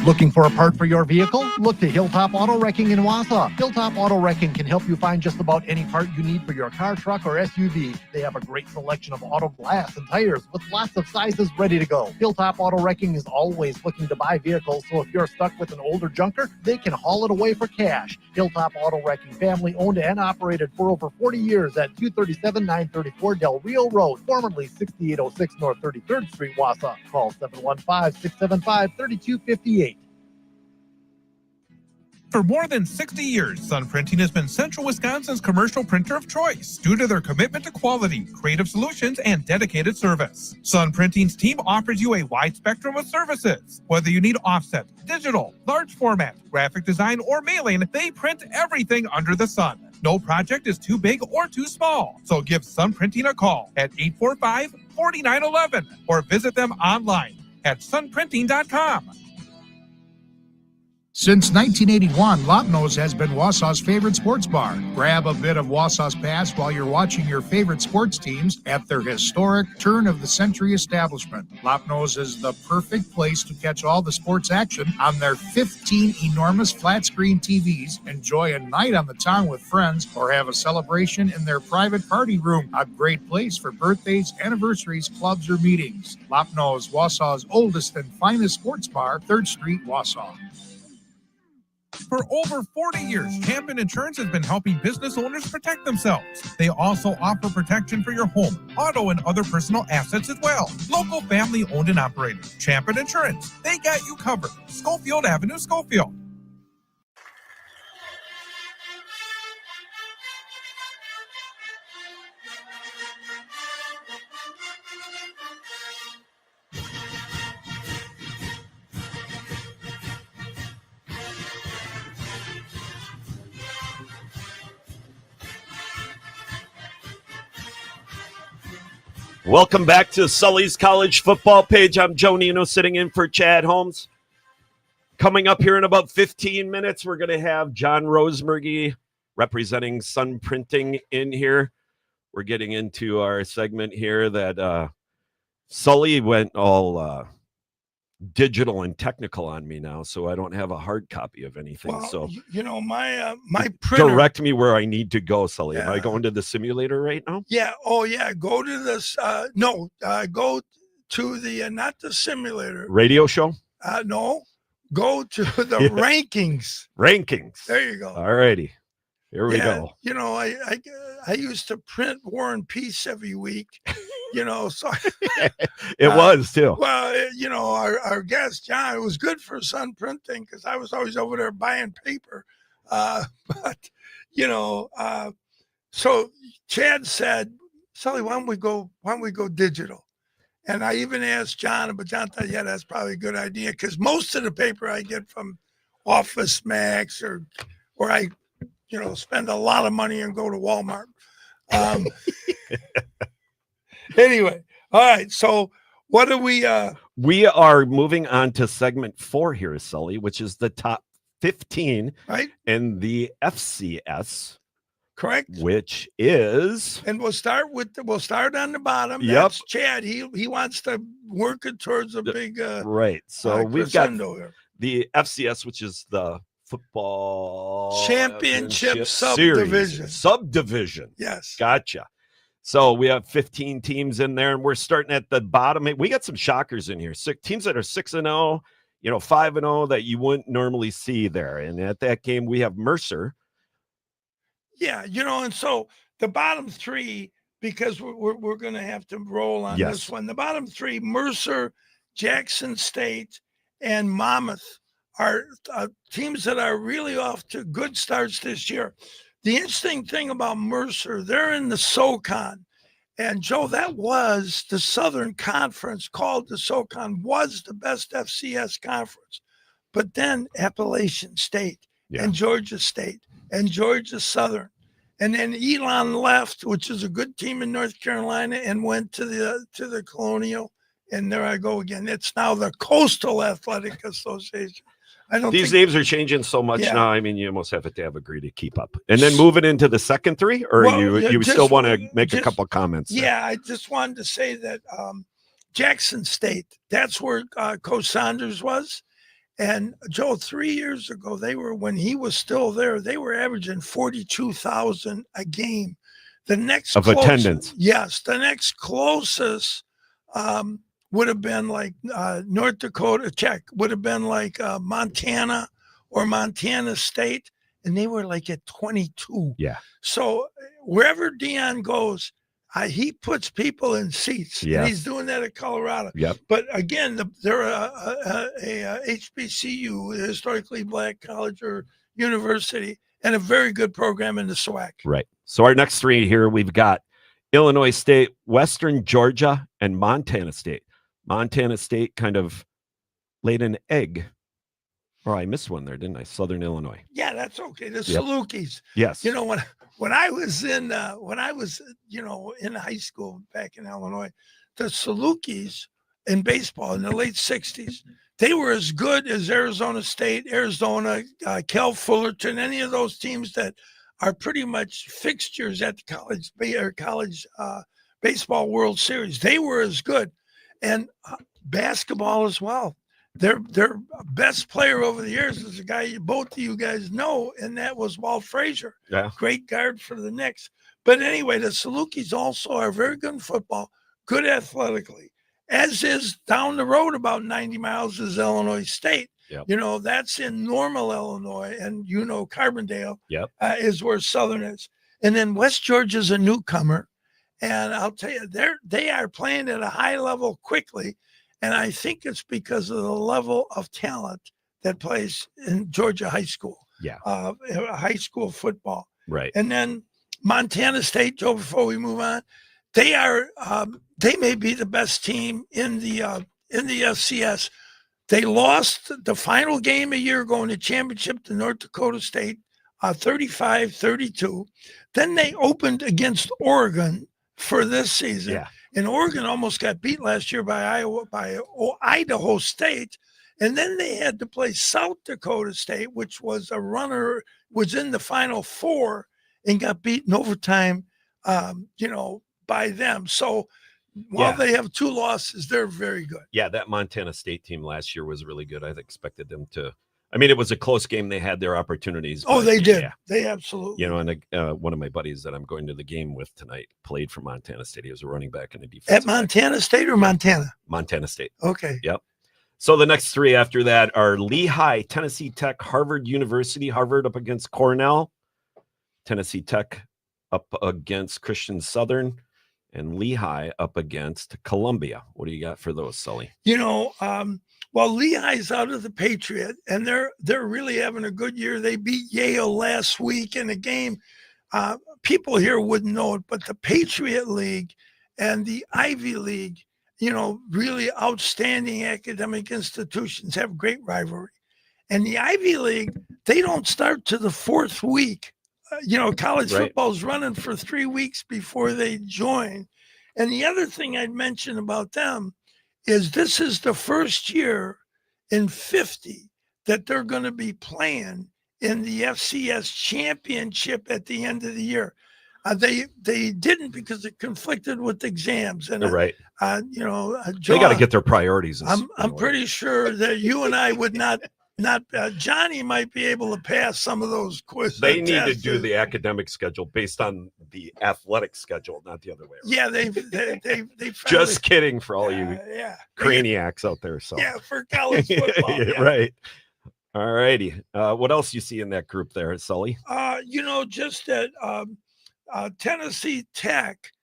Looking for a part for your vehicle? Look to Hilltop Auto Wrecking in Wausau. Hilltop Auto Wrecking can help you find just about any part you need for your car, truck, or SUV. They have a great selection of auto glass and tires with lots of sizes ready to go. Hilltop Auto Wrecking is always looking to buy vehicles, so if you're stuck with an older junker, they can haul it away for cash. Hilltop Auto Wrecking, family owned and operated for over 40 years at 237-934 Del Rio Road, formerly 6806 North 33rd Street, Wausau. Call 715-675-3258. For more than 60 years, Sun Printing has been Central Wisconsin's commercial printer of choice due to their commitment to quality, creative solutions, and dedicated service. Sun Printing's team offers you a wide spectrum of services. Whether you need offset, digital, large format, graphic design, or mailing, they print everything under the sun. No project is too big or too small. So give Sun Printing a call at 845-4911 or visit them online at sunprinting.com. Since 1981, Lopnos has been Wausau's favorite sports bar. Grab a bit of Wausau's past while you're watching your favorite sports teams at their historic turn-of-the-century establishment. Lopnos is the perfect place to catch all the sports action on their 15 enormous flat-screen TVs, enjoy a night on the town with friends, or have a celebration in their private party room. A great place for birthdays, anniversaries, clubs, or meetings. Lopnos, Wausau's oldest and finest sports bar, 3rd Street, Wausau. For over 40 years, Champion Insurance has been helping business owners protect themselves. They also offer protection for your home, auto, and other personal assets as well. Local family owned and operated. Champion Insurance. They got you covered. Schofield Avenue, Schofield. Welcome back to Sully's College Football Page. I'm Joe Nino sitting in for Chad Holmes. Coming up here in about 15 minutes, we're going to have John Rosemergy representing Sun Printing in here. We're getting into our segment here that Sully went all digital and technical on me now, so I don't have a hard copy of anything. Well, so my printer. direct me where I need to go, Sully. Am I Yeah. going to the simulator right now? Yeah. Oh, yeah. Go to this. Go to the not the simulator. Radio show? No. Go to the rankings. Rankings. There you go. All righty. Here we Yeah, go. You know, I used to print War and Peace every week. So It was too. Well, our guest John, it was good for Sun Printing because I was always over there buying paper. But so Chad said, Sully, why don't we go digital? And I even asked John, but John thought, yeah, that's probably a good idea because most of the paper I get from Office Max or I spend a lot of money and go to Walmart. Anyway, all right. So what do we? We are moving on to segment 4 here, Sully, which is the top 15, right? And the FCS, Correct. Which is, and we'll start on the bottom. Yep. That's Chad. He wants to work it towards a big right. So we've got here. The FCS, which is the football championship series. Subdivision. Yes. Gotcha. So we have 15 teams in there, and we're starting at the bottom. We got some shockers in here. Teams that are 6-0, 5-0 that you wouldn't normally see there. And at that game, we have Mercer. Yeah, and so the bottom 3, because we're going to have to roll on this one. The bottom 3, Mercer, Jackson State, and Monmouth, are teams that are really off to good starts this year. The interesting thing about Mercer, they're in the SoCon. And, Joe, that was the Southern Conference, called the SoCon, was the best FCS conference. But then Appalachian State and Georgia State and Georgia Southern. And then Elon left, which is a good team in North Carolina, and went to the Colonial. And there I go again. It's now the Coastal Athletic Association. These names are changing so much now. I mean, you almost have to have agree to keep up. And then moving into the second 3, or you still want to make a couple comments? Yeah, I just wanted to say that Jackson State, that's where Coach Saunders was. And Joe, 3 years ago, when he was still there, they were averaging 42,000 a game. The next attendance. Yes, the next closest would have been like North Dakota, would have been like Montana or Montana State, and they were like at 22. Yeah. So wherever Dion goes, he puts people in seats. Yes. And he's doing that at Colorado. Yep. But again, they're a HBCU, a historically black college or university, and a very good program in the SWAC. Right. So our next 3 here, we've got Illinois State, Western Georgia, and Montana State. Montana State kind of laid an egg. Oh, I missed one there, didn't I? Southern Illinois. Yeah, that's okay. The Salukis. Yes. When I was in in high school back in Illinois, the Salukis in baseball in the late 60s, they were as good as Arizona State, Arizona, Cal Fullerton, any of those teams that are pretty much fixtures at the college baseball World Series. They were as good, and basketball as well. Their best player over the years is a guy both of you guys know, and that was Walt Frazier. Yeah. Great guard for the Knicks. But anyway, the Salukis also are very good in football, good athletically, as is down the road about 90 miles is Illinois State. Yep. You know, that's in Normal, Illinois, and you know Carbondale Yep. is where Southern is. And then West Georgia's a newcomer. And I'll tell you, they are playing at a high level quickly. And I think it's because of the level of talent that plays in Georgia high school. Yeah. High school football. Right. And then Montana State, Joe, before we move on, they may be the best team in the FCS. They lost the final game a year ago in the championship to North Dakota State, 35-32. Then they opened against Oregon for this season. Yeah. And Oregon almost got beat last year by Idaho State. And then they had to play South Dakota State, which was was in the Final Four and got beat in overtime, by them. So while they have 2 losses, they're very good. Yeah, that Montana State team last year was really good. I expected them to. I mean, it was a close game. They had their opportunities. Oh, but they did. Yeah. They absolutely. And one of my buddies that I'm going to the game with tonight played for Montana State. He was a running back and a defense. At Montana State or Montana? Montana State. Okay. Yep. So the next 3 after that are Lehigh, Tennessee Tech, Harvard University. Harvard up against Cornell. Tennessee Tech up against Christian Southern. And Lehigh up against Columbia. What do you got for those, Sully? Well, Lehigh's out of the Patriot, and they're really having a good year. They beat Yale last week in a game. People here wouldn't know it, but the Patriot League and the Ivy League, really outstanding academic institutions have great rivalry. And the Ivy League, they don't start to the 4th week. College football's running for 3 weeks before they join. And the other thing I'd mention about them is this is the first year in 50 that they're going to be playing in the FCS championship at the end of the year. They didn't because it conflicted with exams. And right. John, they got to get their priorities. I'm pretty sure that you and I would not Johnny might be able to pass some of those quizzes. They need to do the academic schedule based on the athletic schedule, not the other way around. Yeah, they just kidding for all you craniacs out there. So for college football. Right. All righty. What else you see in that group there, Sully? Just that Tennessee Tech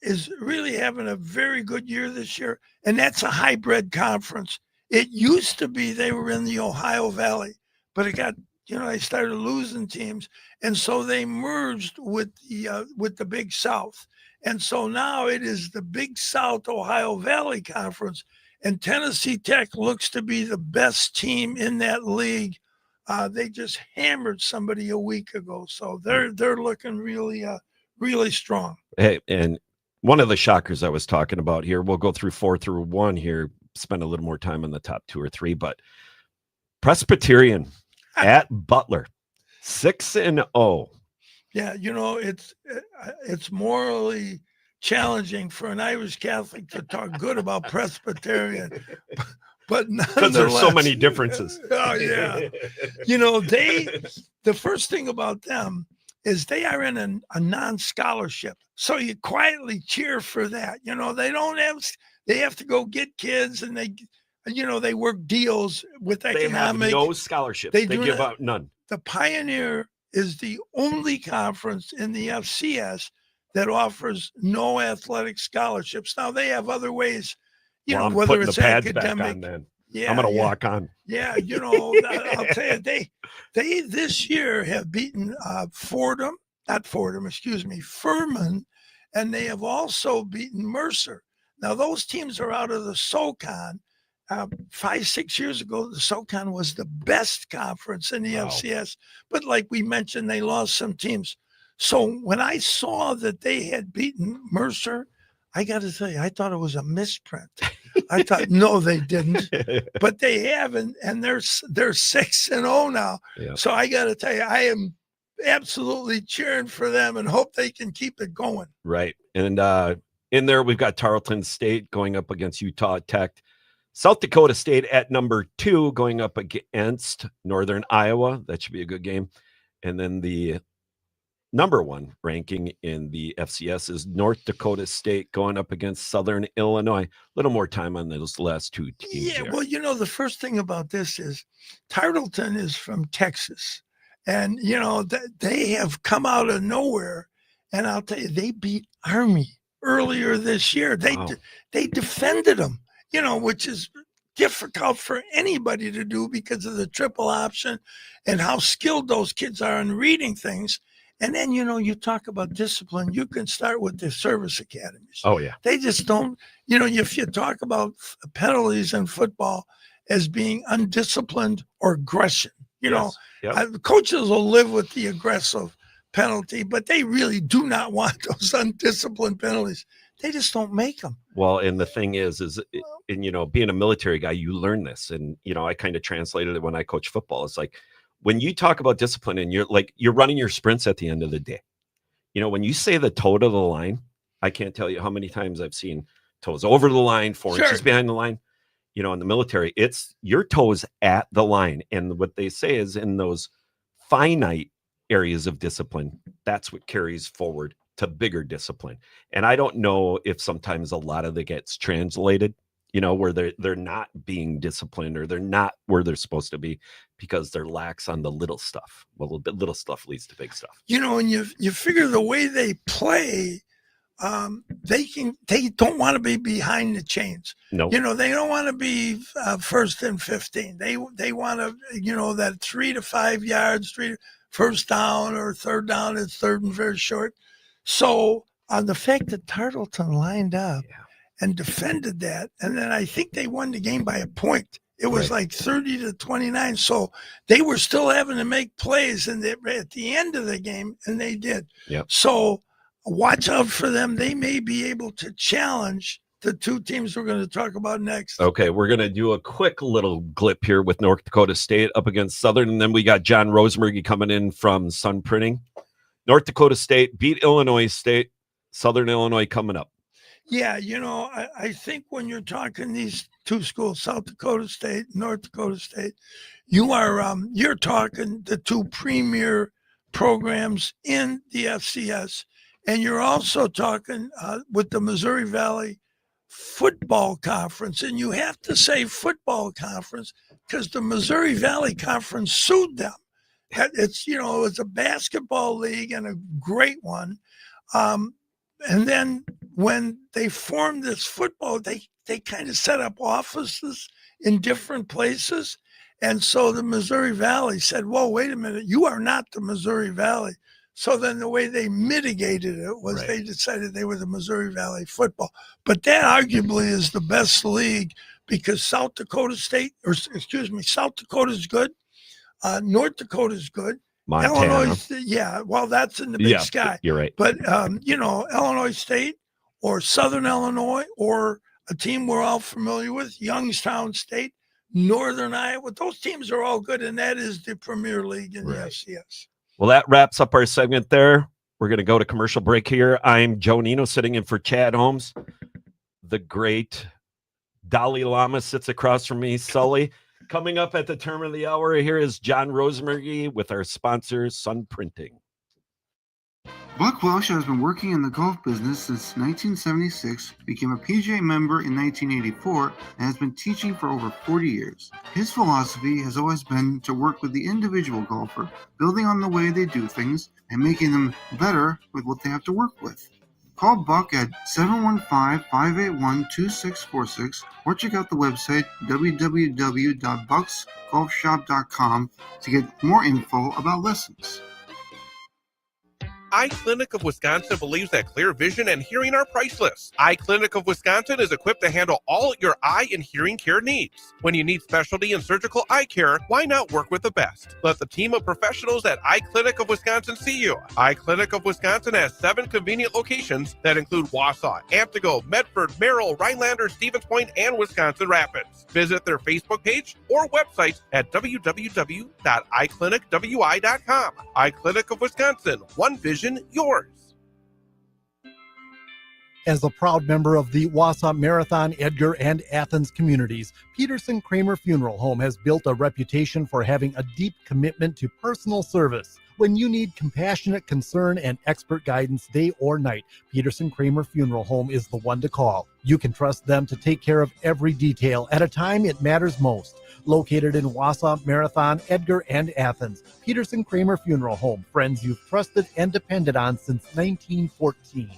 is really having a very good year this year, and that's a hybrid conference. It used to be they were in the Ohio Valley, but it got, they started losing teams. And so they merged with the Big South. And so now it is the Big South Ohio Valley Conference. And Tennessee Tech looks to be the best team in that league. They just hammered somebody a week ago. So they're looking really, really strong. Hey, and one of the shockers I was talking about here, we'll go through 4 through 1 here. Spend a little more time on the top 2 or 3, but Presbyterian at Butler, 6-0. Yeah, it's morally challenging for an Irish Catholic to talk good about Presbyterian, but because there's so many differences. Oh yeah, the first thing about them is they are in a non-scholarship, so you quietly cheer for that. They have to go get kids, and they work deals with economic. They have no scholarships. They give out none. The Pioneer is the only conference in the FCS that offers no athletic scholarships. Now they have other ways, I'm whether putting it's the pads academic. back on then. Yeah, I'm going to walk on. Yeah, I'll tell you, they this year have beaten Furman, and they have also beaten Mercer. Now, those teams are out of the SoCon. 5-6 years ago, the SoCon was the best conference in the FCS. But like we mentioned, they lost some teams. So when I saw that they had beaten Mercer, I got to tell you, I thought it was a misprint. I thought, no, they didn't, but they have, and they're 6-0 now. Yeah. So I got to tell you, I am absolutely cheering for them and hope they can keep it going. Right. And in there, we've got Tarleton State going up against Utah Tech. South Dakota State at number 2 going up against Northern Iowa. That should be a good game. And then the number 1 ranking in the FCS is North Dakota State going up against Southern Illinois. A little more time on those last 2 teams. Yeah, there. well, the first thing about this is Tarleton is from Texas. And, they have come out of nowhere. And I'll tell you, they beat Army earlier this year. They defended them, which is difficult for anybody to do because of the triple option and how skilled those kids are in reading things. And then, you talk about discipline, you can start with the service academies. Oh, yeah. They just don't, if you talk about penalties in football as being undisciplined or aggression, coaches will live with the aggressive penalty, but they really do not want those undisciplined penalties. They just don't make them. Well, and the thing is being a military guy, you learn this. And, I kind of translated it when I coach football. It's like, when you talk about discipline and you're running your sprints at the end of the day, when you say the toe to the line, I can't tell you how many times I've seen toes over the line, 4 inches behind the line. In the military, it's your toes at the line. And what they say is in those finite areas of discipline, that's what carries forward to bigger discipline. And I don't know if sometimes a lot of it gets translated, where they're not being disciplined or they're not where they're supposed to be because they're lax on the little stuff. Well, the little stuff leads to big stuff. And you figure the way they play, they don't want to be behind the chains. No, they don't want to be first and 15. They want to, that 3 to 5 yards, first down or third down. It's third and very short. So on the fact that Tarleton lined up and defended that, and then I think they won the game by a point. It was like 30-29. So they were still having to make plays, and at the end of the game, and they did. Yep. So watch out for them. They may be able to challenge the 2 teams we're going to talk about next. Okay, we're going to do a quick little glip here with North Dakota State up against Southern, and then we got John Rosemurgy coming in from Sun Printing. North Dakota State beat Illinois State. Southern Illinois coming up. Yeah, I think when you're talking these 2 schools, South Dakota State, North Dakota State, you're talking the 2 premier programs in the FCS, and you're also talking with the Missouri Valley Football Conference, and you have to say football conference because the Missouri Valley Conference sued them. It's it's a basketball league and a great one. And then when they formed this football, they kind of set up offices in different places. And so the Missouri Valley said, whoa, wait a minute, you are not the Missouri Valley. So then the way they mitigated it was they decided they were the Missouri Valley Football. But that arguably is the best league because South Dakota is good. North Dakota is good. Montana. Illinois, well, that's in the big sky. You're right. But, Illinois State or Southern Illinois or a team we're all familiar with, Youngstown State, Northern Iowa, those teams are all good, and that is the Premier League in the FCS. Well, that wraps up our segment there. We're going to go to commercial break here. I'm Joe Nino sitting in for Chad Holmes. The great Dalai Lama sits across from me, Sully. Coming up at the turn of the hour, here is John Rosemurgy with our sponsor, Sun Printing. Buck Welsh has been working in the golf business since 1976, became a PGA member in 1984, and has been teaching for over 40 years. His philosophy has always been to work with the individual golfer, building on the way they do things and making them better with what they have to work with. Call Buck at 715-581-2646 or check out the website www.bucksgolfshop.com to get more info about lessons. Eye Clinic of Wisconsin believes that clear vision and hearing are priceless. Eye Clinic of Wisconsin is equipped to handle all your eye and hearing care needs. When you need specialty and surgical eye care, why not work with the best? Let the team of professionals at Eye Clinic of Wisconsin see you. Eye Clinic of Wisconsin has 7 convenient locations that include Wausau, Amtigo, Medford, Merrill, Rhinelander, Stevens Point, and Wisconsin Rapids. Visit their Facebook page or website at www.eyeclinicwi.com. Eye Clinic of Wisconsin, one vision, yours. As a proud member of the Wausau Marathon, Edgar, and Athens communities, Peterson Kramer Funeral Home has built a reputation for having a deep commitment to personal service. When you need compassionate concern and expert guidance day or night, Peterson Kramer Funeral Home is the one to call. You can trust them to take care of every detail at a time it matters most. Located in Wausau, Marathon, Edgar, and Athens, Peterson Kramer Funeral Home, friends you've trusted and depended on since 1914.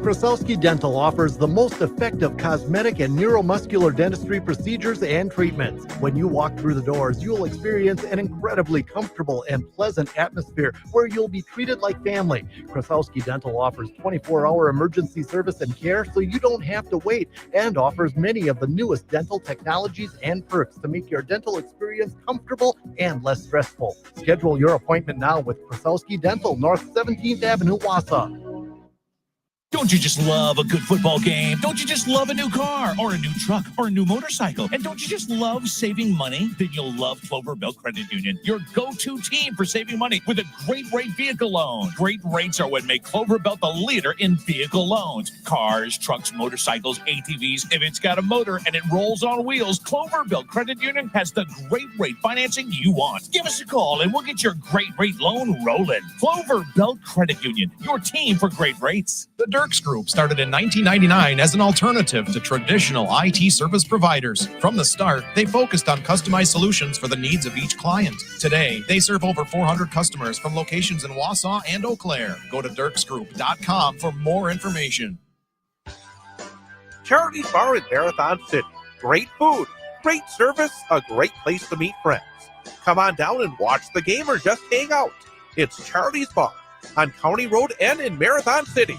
Krasowski Dental offers the most effective cosmetic and neuromuscular dentistry procedures and treatments. When you walk through the doors, you'll experience an incredibly comfortable and pleasant atmosphere where you'll be treated like family. Krasowski Dental offers 24-hour emergency service and care so you don't have to wait, and offers many of the newest dental technologies and perks to make your dental experience comfortable and less stressful. Schedule your appointment now with Krasowski Dental, North 17th Avenue, Wausau. Don't you just love a good football game? Don't you just love a new car or a new truck or a new motorcycle? And don't you just love saving money? Then you'll love Clover Belt Credit Union, your go-to team for saving money with a great rate vehicle loan. Great rates are what make Clover Belt the leader in vehicle loans. Cars, trucks, motorcycles, ATVs. If it's got a motor and it rolls on wheels, Clover Belt Credit Union has the great rate financing you want. Give us a call and we'll get your great rate loan rolling. Clover Belt Credit Union, your team for great rates. The Dirks Group started in 1999 as an alternative to traditional IT service providers. From the start, they focused on customized solutions for the needs of each client. Today, they serve over 400 customers from locations in Wausau and Eau Claire. Go to dirksgroup.com for more information. Charity's Bar in Marathon City. Great food, great service, a great place to meet friends. Come on down and watch the game or just hang out. It's Charity's Bar on County Road and in Marathon City.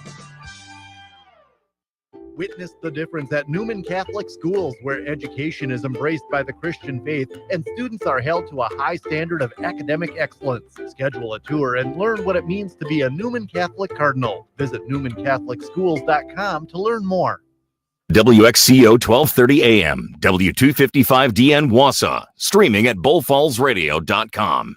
Witness the difference at Newman Catholic Schools, where education is embraced by the Christian faith and students are held to a high standard of academic excellence. Schedule a tour and learn what it means to be a Newman Catholic Cardinal. Visit NewmanCatholicSchools.com to learn more. WXCO 1230 AM, W255DN Wausau, streaming at bullfallsradio.com.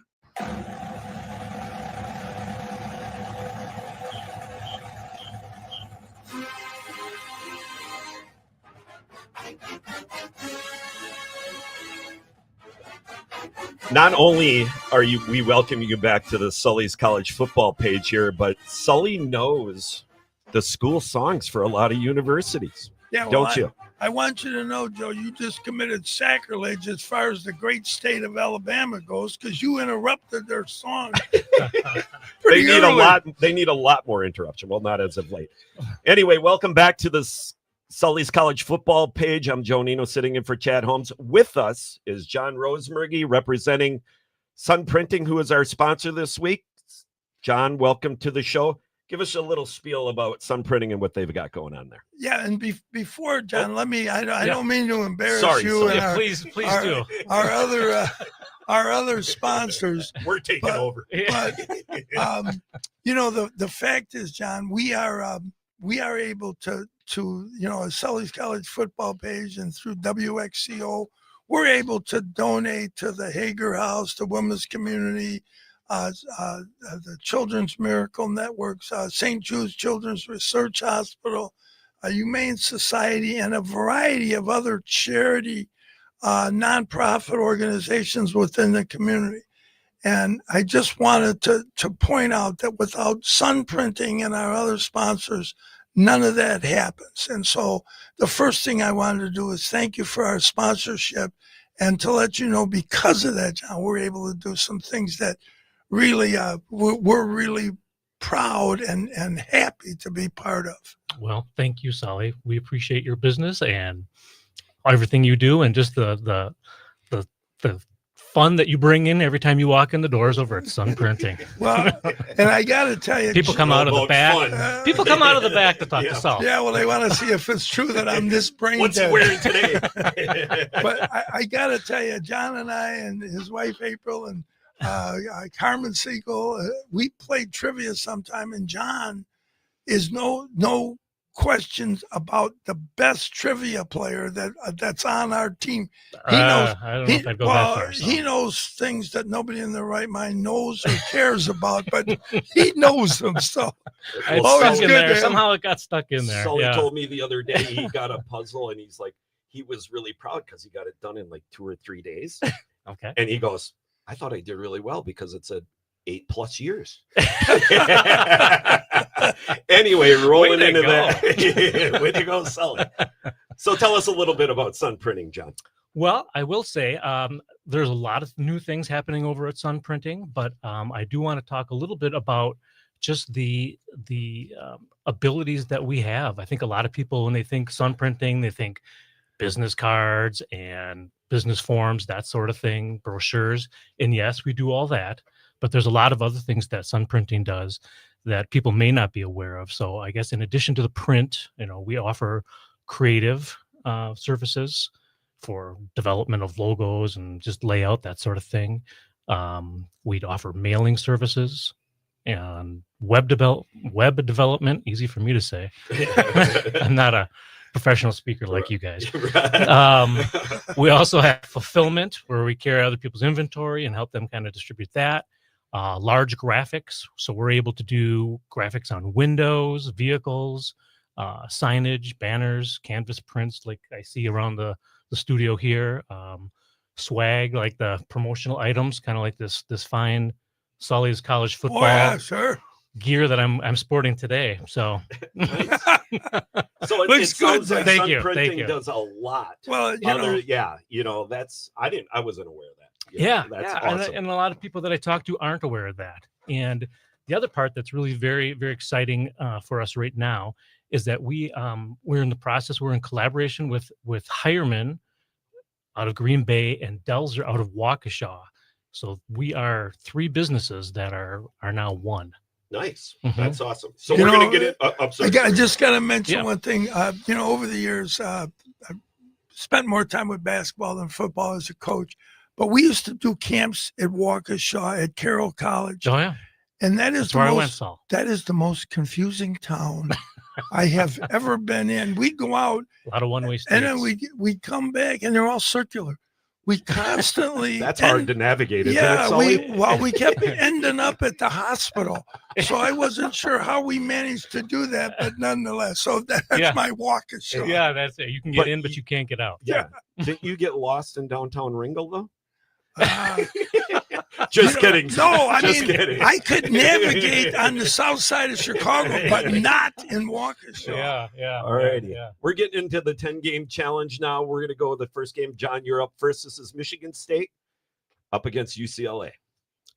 Not only are we welcome you back to the Sully's college football page here, but Sully knows the school songs for a lot of universities. Yeah, well, don't you? I want you to know, Joe, you just committed sacrilege as far as the great state of Alabama goes, because you interrupted their song. They need a lot. They need a lot more interruption. Well, not as of late. Anyway, welcome back to the Sully's college football page. I'm Joe Nino sitting in for Chad Holmes. With us is John Rosemergy representing Sun Printing, who is our sponsor this week. John, welcome to the show. Give us a little spiel about Sun Printing and what they've got going on there. Yeah, and before, John, let me, I don't mean to embarrass you. Sorry. And Please do. Our other sponsors. We're taking over. But, the fact is, John, we are able to Sully's college football page and through WXCO, we're able to donate to the Hager House, the Women's Community, the Children's Miracle Networks, St. Jude's Children's Research Hospital, Humane Society, and a variety of other charity nonprofit organizations within the community. And I just wanted to point out that without Sun Printing and our other sponsors, none of that happens. And so the first thing I wanted to do is thank you for our sponsorship and to let you know, because of that, John, we're able to do some things that really we're really proud and happy to be part of. Well, thank you, Sully. We appreciate your business and everything you do, and just the fun that you bring in every time you walk in the doors over at Sun Printing. Well, and I got to tell you, People come out of the back. People come out of the back to talk to Sal. Yeah, well, they want to see if it's true that I'm this brain What's he dead. wearing today? But I got to tell you, John and I and his wife April and Carmen Siegel, we played trivia sometime, and John is no questions about the best trivia player that's on our team. He knows. I don't know if I'd go that far. He knows things that nobody in their right mind knows or cares about, but he knows them. So It's stuck in there. Somehow it got stuck in there. Sully Yeah. told me the other day he got a puzzle, and he's like, he was really proud because he got it done in like 2 or 3 days. Okay. And he goes, I thought I did really well because it said 8+ years. Anyway, rolling into that. Way to go, Sully. So tell us a little bit about Sun Printing, John. Well, I will say there's a lot of new things happening over at Sun Printing, but I do want to talk a little bit about just the abilities that we have. I think a lot of people, when they think Sun Printing, they think business cards and business forms, that sort of thing, brochures. And yes, we do all that, but there's a lot of other things that Sun Printing does that people may not be aware of. So I guess in addition to the print, we offer creative services for development of logos and just layout, that sort of thing. We'd offer mailing services and web development. Easy for me to say. I'm not a professional speaker like you guys. We also have fulfillment, where we carry other people's inventory and help them kind of distribute that. Large graphics, so we're able to do graphics on windows, vehicles, signage, banners, canvas prints like I see around the studio here, swag, like the promotional items, kind of like this fine Sully's college football gear that I'm sporting today. So So it Looks sounds good. like Thank Sun you. Printing Thank you. does a lot. Well, that's I wasn't aware of that. That's yeah, awesome. and a lot of people that I talk to aren't aware of that. And the other part that's really very, very exciting for us right now is that we're in the process. We're in collaboration with Hireman out of Green Bay and Delzer out of Waukesha. So we are 3 businesses that are now one. Nice. Mhm. That's awesome. So we're going to get it up. I just got to mention Yeah. one thing. Over the years, I've spent more time with basketball than football as a coach. But we used to do camps at Waukesha at Carroll College. Oh yeah, and that is that's where I went, most, Saul. that is the most confusing town I have ever been in. We'd go out, A lot of one-way streets. and then we'd come back, and they're all circular. We constantly That's hard to navigate, isn't it, yeah, Sully? we kept ending up at the hospital, so I wasn't sure how we managed to do that, but nonetheless, so that's Yeah. my Waukesha. Yeah, that's it. You can get But in, but you can't get out. Yeah. Didn't you get lost in downtown Ringgold, though? Uh, Just kidding. No, I Just mean, kidding. I could navigate on the south side of Chicago, but not in Waukesha. Yeah. All righty. Yeah. We're getting into the 10-game challenge now. We're going to go with the first game. John, you're up first. This is Michigan State up against UCLA.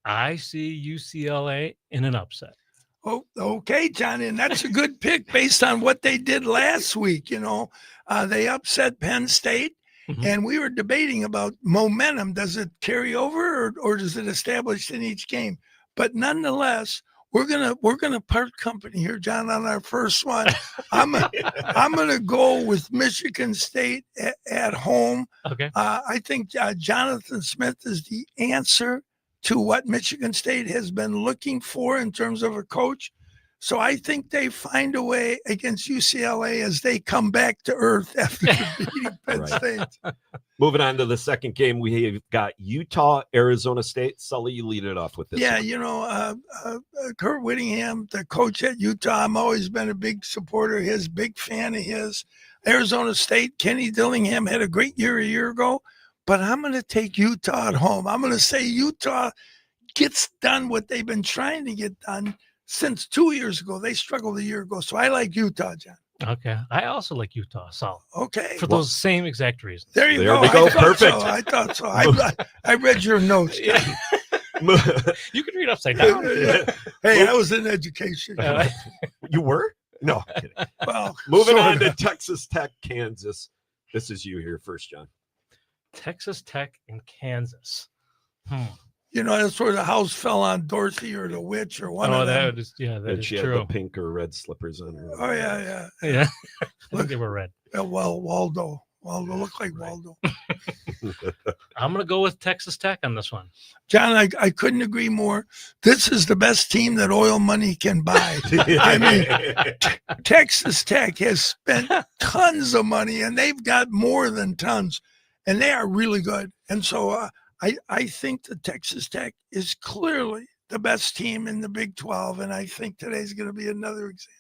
I see UCLA in an upset. Oh, okay, Johnny, and that's a good pick based on what they did last week. They upset Penn State. Mhm. And we were debating about momentum. Does it carry over or does it establish in each game? But nonetheless, we're gonna part company here, John, on our first one. I'm gonna go with Michigan State at home. Okay. I think Jonathan Smith is the answer to what Michigan State has been looking for in terms of a coach. So I think they find a way against UCLA as they come back to earth after beating Penn Right. State. Moving on to the second game, we've got Utah, Arizona State. Sully, you lead it off with this. Yeah, one. Kurt Whittingham, the coach at Utah, I'm always been a big supporter of his, big fan of his. Arizona State, Kenny Dillingham had a great year a year ago, but I'm going to take Utah at home. I'm going to say Utah gets done what they've been trying to get done since 2 years ago. They struggled a year ago. So I like Utah, John. Okay. I also like Utah, Saul. Okay. For those same exact reasons. There you There go. we go. I thought Perfect. So. I thought so. I read your notes. You can read upside down. Hey, I was in education. You were? No. I'm kidding. Well, Moving sort on to of. Texas Tech, Kansas. This is you here first, John. Texas Tech and Kansas. You know, that's where the house fell on Dorothy or the witch or one of them. that is that And is she had true. the pink or red slippers on her. Oh, yeah. Yeah, I think they were red. Well, Waldo looked like Waldo. I'm gonna go with Texas Tech on this one. John, I couldn't agree more. This is the best team that oil money can buy. I mean, Texas Tech has spent tons of money, and they've got more than tons, and they are really good. And so I think that Texas Tech is clearly the best team in the Big 12, and I think today's going to be another example.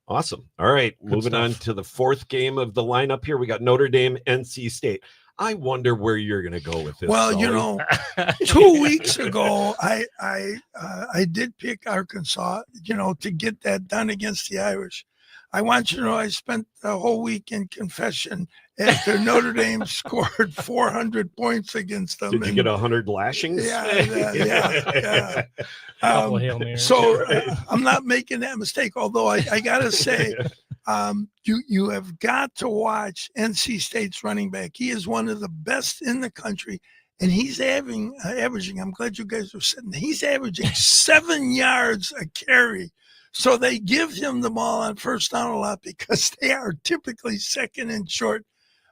Awesome. All right, moving on to the fourth game of the lineup here. We got Notre Dame, NC State. I wonder where you're going to go with this. Well, Sully. you know, 2 weeks ago, I did pick Arkansas, you know, to get that done against the Irish. I want you to know I spent the whole week in confession after Notre Dame scored 400 points against them. Did you get 100 lashings? Yeah. Couple of Hail Marys. So I'm not making that mistake, although I got to say, you have got to watch NC State's running back. He is one of the best in the country, and he's averaging, I'm glad you guys are sitting, he's averaging 7 yards a carry. So they give him the ball on first down a lot because they are typically second and short,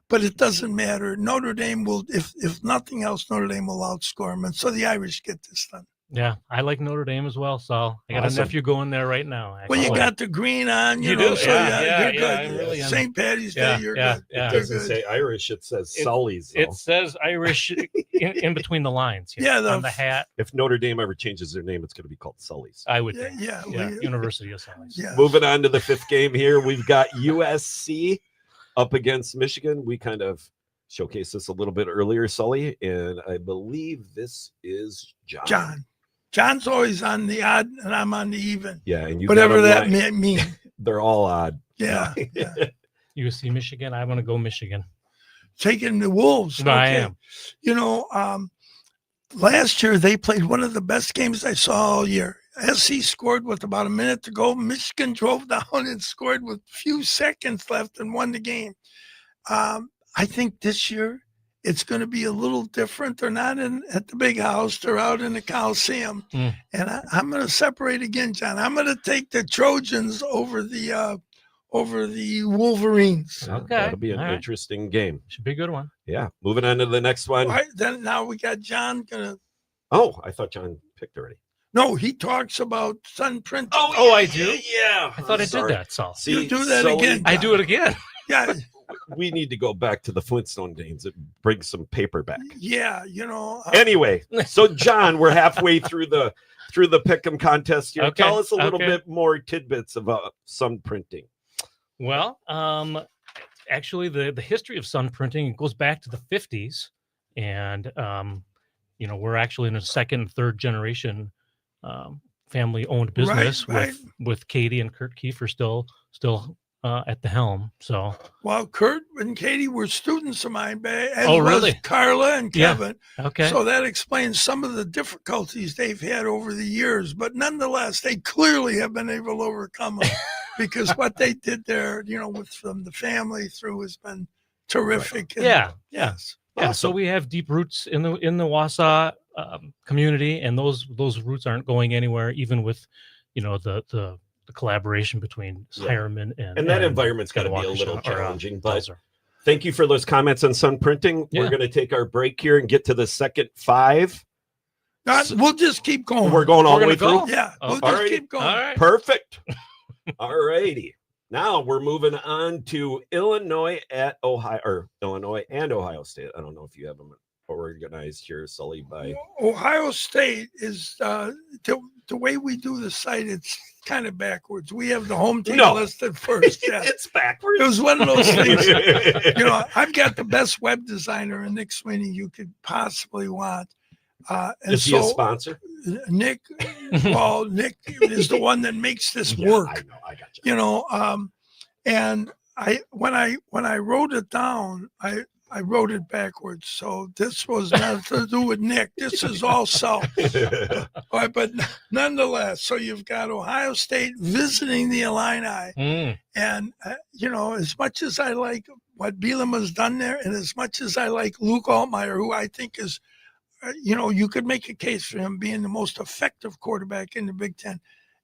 but it doesn't matter. Notre Dame will, if nothing else, Notre Dame will outscore them, and so the Irish get this done. Yeah, I like Notre Dame as well. So I got a nephew going there right now. Well, you got the green on, you know, do? so you're good. I'm really St. Patty's Day, you're good. It doesn't say Irish, it says Sully's. It says Irish in between the lines. On the hat. If Notre Dame ever changes their name, it's going to be called Sully's. I would think. Yeah. University of Sully's. Yeah. Moving on to the fifth game here, we've got USC up against Michigan. We kind of showcased this a little bit earlier, Sully, and I believe this is John. John's always on the odd, and I'm on the even. Yeah, and you whatever got that him may mean. They're all odd. Yeah. USC Michigan. I want to go Michigan. Taking the Wolves. No, I am. You know, last year they played one of the best games I saw all year. SC scored with about a minute to go. Michigan drove down and scored with few seconds left and won the game. I think this year it's going to be a little different. They're not at the big house. They're out in the Coliseum. And I'm going to separate again, John. I'm going to take the Trojans over the Wolverines. Okay. That'll be an interesting game. Should be a good one. Yeah. Moving on to the next one. All right, then now we got John going to. Oh, I thought John picked already. No, he talks about sun print. Oh, I do? Yeah. I thought I did that, Saul. See, You do that Sully, again. I do it again. Yeah. We need to go back to the Flintstone days and bring some paper back. Yeah, you know. Anyway, so John, we're halfway through the pick'em contest here. Okay, Tell us a little okay. bit more tidbits about sun printing. Well, actually, the history of sun printing goes back to the 50s, and you know, we're actually in a second and third generation family-owned business Right. with Katie and Kurt Kiefer still at the helm. So, Well, Kurt and Katie were students of mine, as Oh, was really? Carla and Yeah. Kevin. okay. So that explains some of the difficulties they've had over the years. But nonetheless, they clearly have been able to overcome them because what they did there, you know, from the family through has been terrific. And Yeah. Yes. Yeah, so we have deep roots in the Wausau community, and those roots aren't going anywhere, even with, you know, the collaboration between Hireman And that environment's got to be a little Waukesha, or, challenging. But Belzer. thank you for those comments on sun printing. Yeah. We're going to take our break here and get to the second five. We'll just keep going. We're going all the We're way gonna through. go? Yeah, we'll All just right. keep going. All right. Perfect. All righty. Now we're moving on to Illinois and Ohio State. I don't know if you have them organized here, Sully, by Ohio State is the way we do the site. It's kind of backwards. We have the home team listed first. Yeah. It's backwards. It was one of those things. You know, I've got the best web designer in Nick Sweeney you could possibly want. And Is he a sponsor? Nick, well, Nick is the one that makes this work. I know. I got you. You know, and when I wrote it down, I wrote it backwards. So this was not to do with Nick. This is all self. All right, but nonetheless, so you've got Ohio State visiting the Illini. And, you know, as much as I like what Bielema has done there, and as much as I like Luke Altmaier, who I think is you could make a case for him being the most effective quarterback in the Big Ten.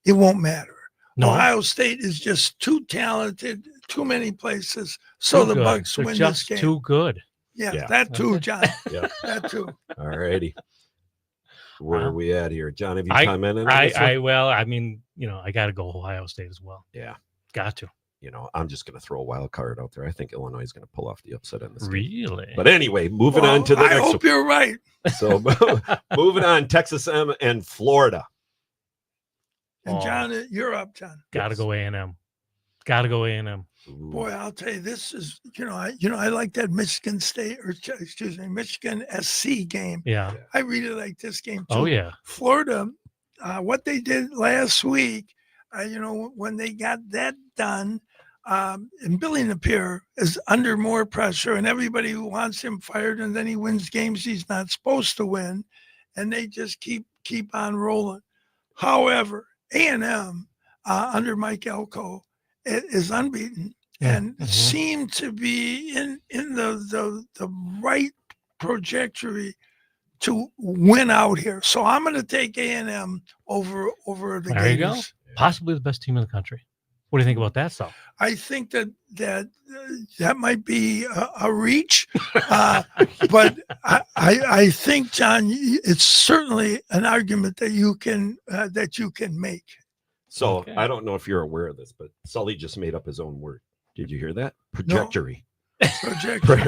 It won't matter. No. Ohio State is just too talented, too many places. So Too the good. Bucks They're win just this game. too good. Yeah, that too, Okay. John. Yeah. That too. All righty. Where are we at here? John, have you I commented on this one? I mean, I got to go Ohio State as well. Yeah. Got to. I'm just going to throw a wild card out there. I think Illinois is going to pull off the upset in this game. Really? But anyway, moving on to the I next hope you're right. So moving on, Texas M and Florida. And John, you're up, John. Got to go A&M. Got to go A&M. Boy, I'll tell you, this is, I like that Michigan State, Michigan SC game. Yeah. I really like this game too. Oh, yeah. Florida, what they did last week, when they got that done, and Billy Napier is under more pressure, and everybody wants him fired, and then he wins games he's not supposed to win, and they just keep on rolling. However, A&M under Mike Elko is unbeaten and seem to be in the right trajectory to win out here. So I'm going to take A&M over the There you go. Gators. Possibly the best team in the country. What do you think about that, Sal? I think that might be a reach, but I think, John, it's certainly an argument that you can make. So I don't know if you're aware of this, but Sully just made up his own word. Did you hear that? Trajectory. Trajectory.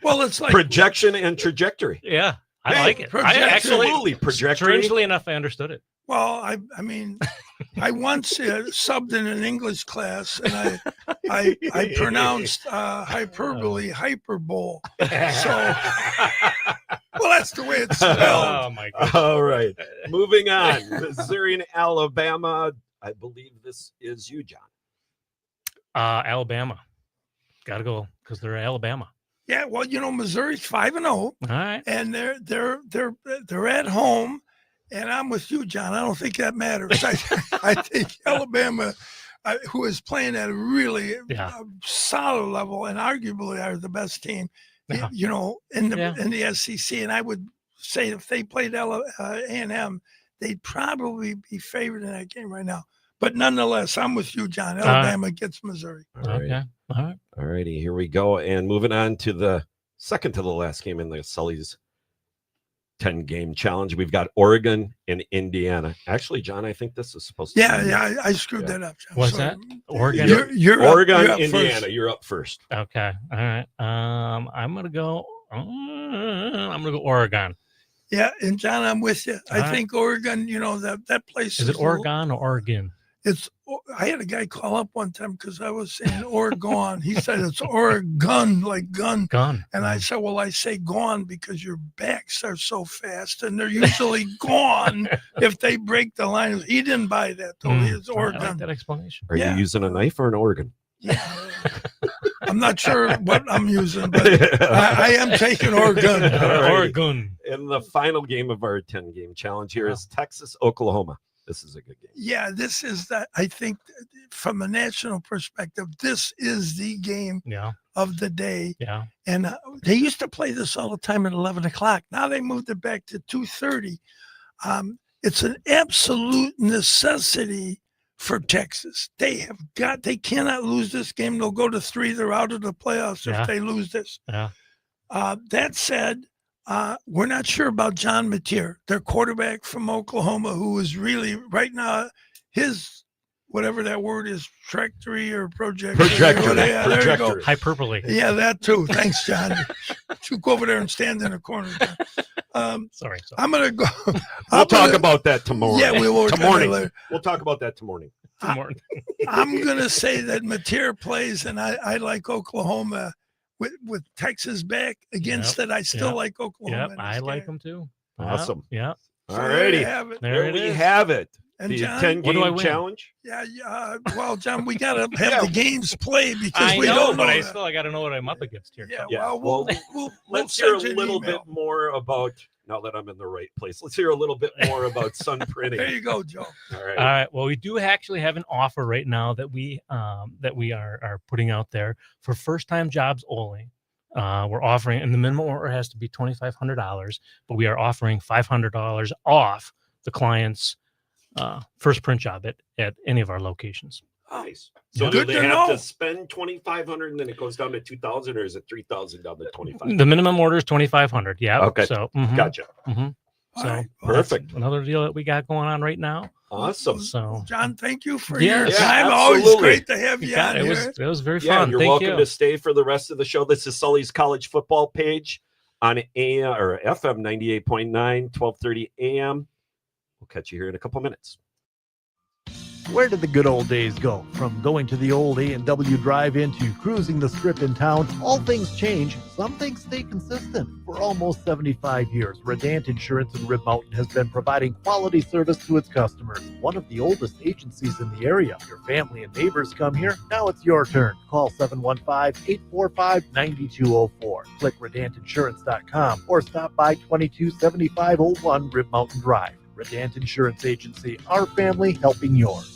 Well, it's like projection and trajectory. Yeah, I like it. I Absolutely, trajectory. Strangely enough, I understood it. Well, I mean, I once subbed in an English class, and I pronounced hyperbole hyperbole. So, well, that's the way it's spelled. Oh my God! All right, moving on. Missouri and Alabama. I believe this is you, John. Alabama. Got to go because they're Alabama. Yeah, well, Missouri's 5-0. All right, and they're at home. And I'm with you, John. I don't think that matters. I think Alabama, who is playing at a really solid level and arguably are the best team, in the SEC. And I would say if they played A&M, they'd probably be favored in that game right now. But nonetheless, I'm with you, John. Alabama gets Missouri. All right. All right. All righty. Here we go. And moving on to the second to the last game in the Sully's 10-game challenge. We've got Oregon and Indiana. Actually, John, I think this is supposed to be. I screwed that up, John. What's that? Oregon? You're Oregon, up Indiana. first. You're up first. Okay. All right. I'm gonna go Oregon. Yeah, and John, I'm with you. I think Oregon, that place is it Oregon or Oregon? I had a guy call up one time because I was saying Oregon. He said it's Oregon, like gun. And I said, well, I say gone because your backs are so fast, and they're usually gone if they break the line. He didn't buy that, though. It's Oregon. I like that explanation. Are you using a knife or an organ? Yeah. I'm not sure what I'm using, but I am taking Oregon. Right. Oregon. And the final game of our 10-game challenge here is Texas, Oklahoma. This is a good game. Yeah, this is I think from a national perspective, this is the game of the day. Yeah. And they used to play this all the time at 11 o'clock. Now they moved it back to 2:30. It's an absolute necessity for Texas. They cannot lose this game. They'll go to 3. They're out of the playoffs if they lose this. Yeah. That said, we're not sure about John Mateer, their quarterback from Oklahoma, who is really right now his whatever that word is, trajectory or projectory. Yeah, there you go. Hyperbole. Yeah, that too. Thanks, John. You go over there and stand in a corner. Sorry. I'm gonna go. We'll talk about that tomorrow. Yeah, we will. Tomorrow. We'll talk about that tomorrow. I'm gonna say that Mateer plays, and I like Oklahoma. With Texas back against it, I still like Oklahoma. Yep, I like them too. Awesome. Yeah. All righty. There we is. have it. And the John, 10-game challenge. Yeah. Well, John, we gotta have the games played because I we know, don't know. but I that. I gotta know what I'm up against here. Yeah. Well, let's hear a send you an little email. bit more about. Now that I'm in the right place, let's hear a little bit more about Sun Printing. There you go, Joe. All right. All right. Well, we do actually have an offer right now that we are putting out there for first-time jobs only. We're offering, and the minimum order has to be $2,500, but we are offering $500 off the client's first print job at any of our locations. Nice. So Good do they to have know. to spend $2,500 and then it goes down to $2,000, or is it $3,000 down to $2,500? The minimum order is $2,500. Yeah. Okay. So Gotcha. So right. Perfect. Another deal that we got going on right now. Awesome. So John, thank you for Yes. your time. Yeah, Always absolutely. great to have you on it here. was very Yeah, fun. you're Thank welcome you. to stay for the rest of the show. This is Sully's College Football page on AM or FM 98.9, 1230 AM. We'll catch you here in a couple minutes. Where did the good old days go? From going to the old A&W drive-in to cruising the strip in town, all things change. Some things stay consistent. For almost 75 years, Redant Insurance in Rib Mountain has been providing quality service to its customers. One of the oldest agencies in the area. Your family and neighbors come here. Now it's your turn. Call 715-845-9204. Click redantinsurance.com or stop by 227501 Rib Mountain Drive. Redant Insurance Agency, our family helping yours.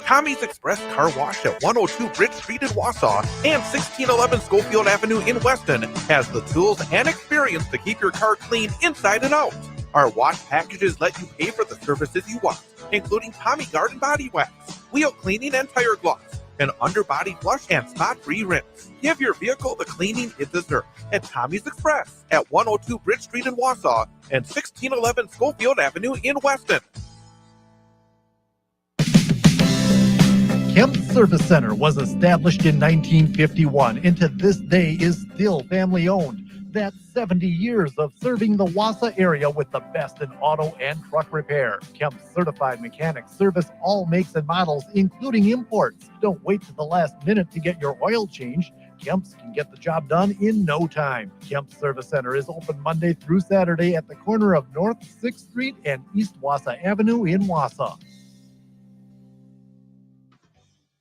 Tommy's Express Car Wash at 102 Bridge Street in Wausau and 1611 Schofield Avenue in Weston has the tools and experience to keep your car clean inside and out. Our wash packages let you pay for the services you want, including Tommy Garden Body Wax, wheel cleaning and tire gloss, an underbody flush and spot-free rinse. Give your vehicle the cleaning it deserves at Tommy's Express at 102 Bridge Street in Wausau and 1611 Schofield Avenue in Weston. Kemp Service Center was established in 1951 and to this day is still family owned. That's 70 years of serving the Wausau area with the best in auto and truck repair. Kemp certified mechanics service all makes and models, including imports. Don't wait to the last minute to get your oil changed. Kemp's can get the job done in no time. Kemp Service Center is open Monday through Saturday at the corner of North 6th Street and East Wausau Avenue in Wausau.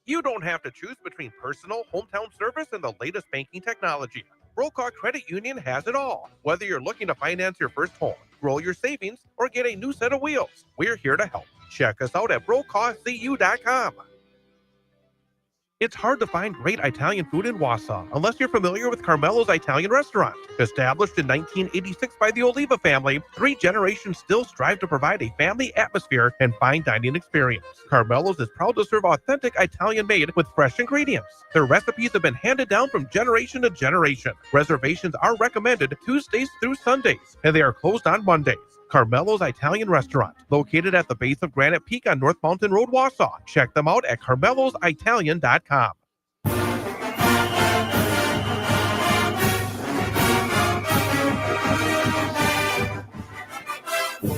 You don't have to choose between personal, hometown service, and the latest banking technology. Brokaw Credit Union has it all. Whether you're looking to finance your first home, grow your savings, or get a new set of wheels, we're here to help. Check us out at brokawcu.com. It's hard to find great Italian food in Wausau unless you're familiar with Carmelo's Italian Restaurant. Established in 1986 by the Oliva family, 3 generations still strive to provide a family atmosphere and fine dining experience. Carmelo's is proud to serve authentic Italian made with fresh ingredients. Their recipes have been handed down from generation to generation. Reservations are recommended Tuesdays through Sundays, and they are closed on Mondays. Carmelo's Italian Restaurant, located at the base of Granite Peak on North Mountain Road, Wausau. Check them out at carmelositalian.com.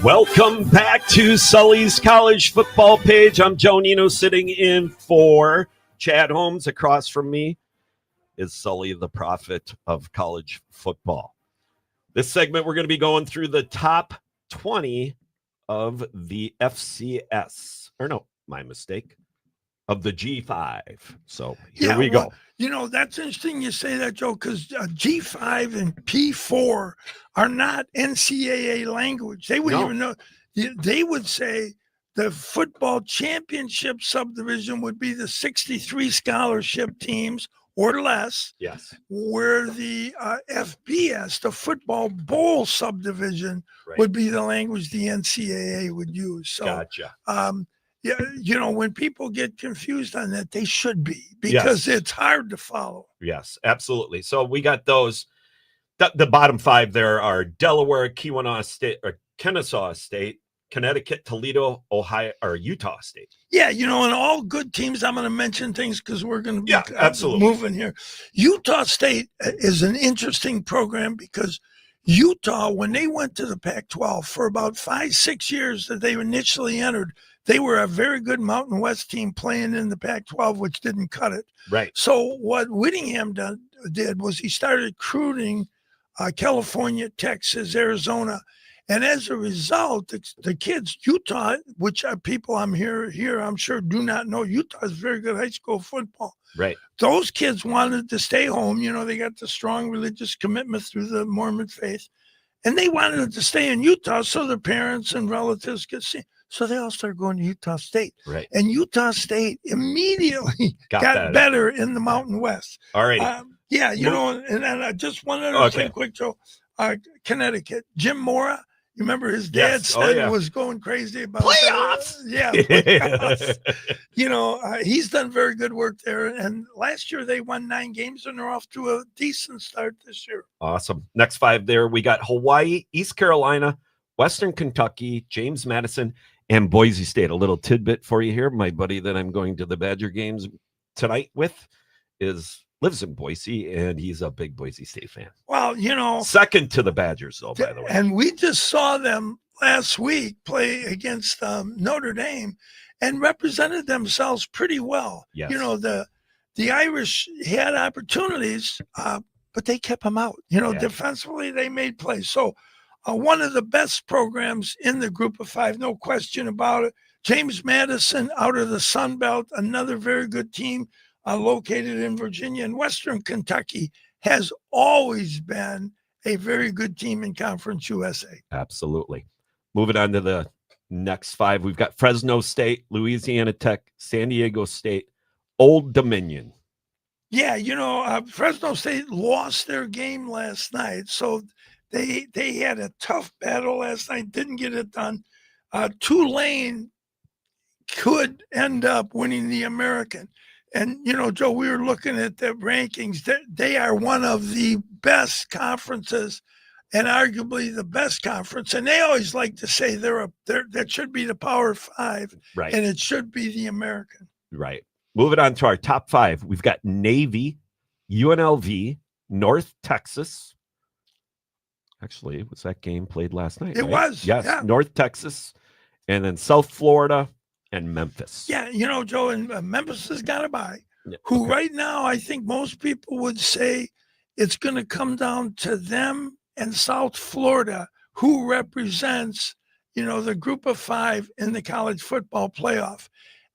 Welcome back to Sully's College Football page. I'm Joe Nino sitting in for Chad Holmes. Across from me is Sully, the prophet of college football. This segment, we're going to be going through the top 20 of the FCS. Or no, my mistake. Of the G5. So here we go. You know, that's interesting you say that, Joe, because G5 and P4 are not NCAA language. They wouldn't even know. They would say the football championship subdivision would be the 63 scholarship teams or less. Yes. Where the FBS, the football bowl subdivision, would be the language the NCAA would use. So, gotcha. Yeah, you know, when people get confused on that, they should be, because it's hard to follow. Yes, absolutely. So we got those. The bottom 5 there are Delaware, Kennesaw State, Connecticut, Toledo, Ohio, or Utah State. Yeah, you know, and all good teams, I'm going to mention things because we're going to be absolutely moving here. Utah State is an interesting program because Utah, when they went to the Pac-12 for about 5-6 years that they initially entered, they were a very good Mountain West team playing in the Pac-12, which didn't cut it. Right. So what Whittingham did was he started recruiting California, Texas, Arizona. And as a result, the kids, Utah, which are people I'm here, I'm sure do not know, Utah is very good high school football. Right. Those kids wanted to stay home. You know, they got the strong religious commitment through the Mormon faith. And they wanted to stay in Utah so their parents and relatives could see. So they all started going to Utah State. Right. And Utah State immediately Got got better in the Mountain West. All righty. Yeah, you know, and then just one other thing quick, Joe. Connecticut, Jim Mora, you remember his dad Yes. said was going crazy about Playoffs. Playoffs. You know, he's done very good work there. And last year they won 9 games and they're off to a decent start this year. Awesome. Next 5 there. We got Hawaii, East Carolina, Western Kentucky, James Madison, and Boise State. A little tidbit for you here. My buddy that I'm going to the Badger games tonight with lives in Boise, and he's a big Boise State fan. Well, you know, second to the Badgers, though, by the way. And we just saw them last week play against Notre Dame and represented themselves pretty well. Yes. You know, the Irish had opportunities, but they kept them out. You know, defensively, they made plays. So one of the best programs in the group of 5, no question about it. James Madison out of the Sun Belt, another very good team. Located in Virginia, and Western Kentucky has always been a very good team in Conference USA. Absolutely. Moving on to the next 5, we've got Fresno State, Louisiana Tech, San Diego State, Old Dominion. Yeah, you know, Fresno State lost their game last night, so they had a tough battle last night, didn't get it done. Tulane could end up winning the American. And, you know, Joe, we were looking at the rankings. They are one of the best conferences and arguably the best conference. And they always like to say that should be the Power 5. Right. And it should be the American. Right. Moving on to our top 5. We've got Navy, UNLV, North Texas. Actually, was that game played last night? It was. Yes. Yeah. North Texas. And then South Florida and Memphis. Yeah, you know, Joe, and Memphis has got a bye. Who right now, I think most people would say it's going to come down to them and South Florida, who represents, you know, the group of 5 in the college football playoff.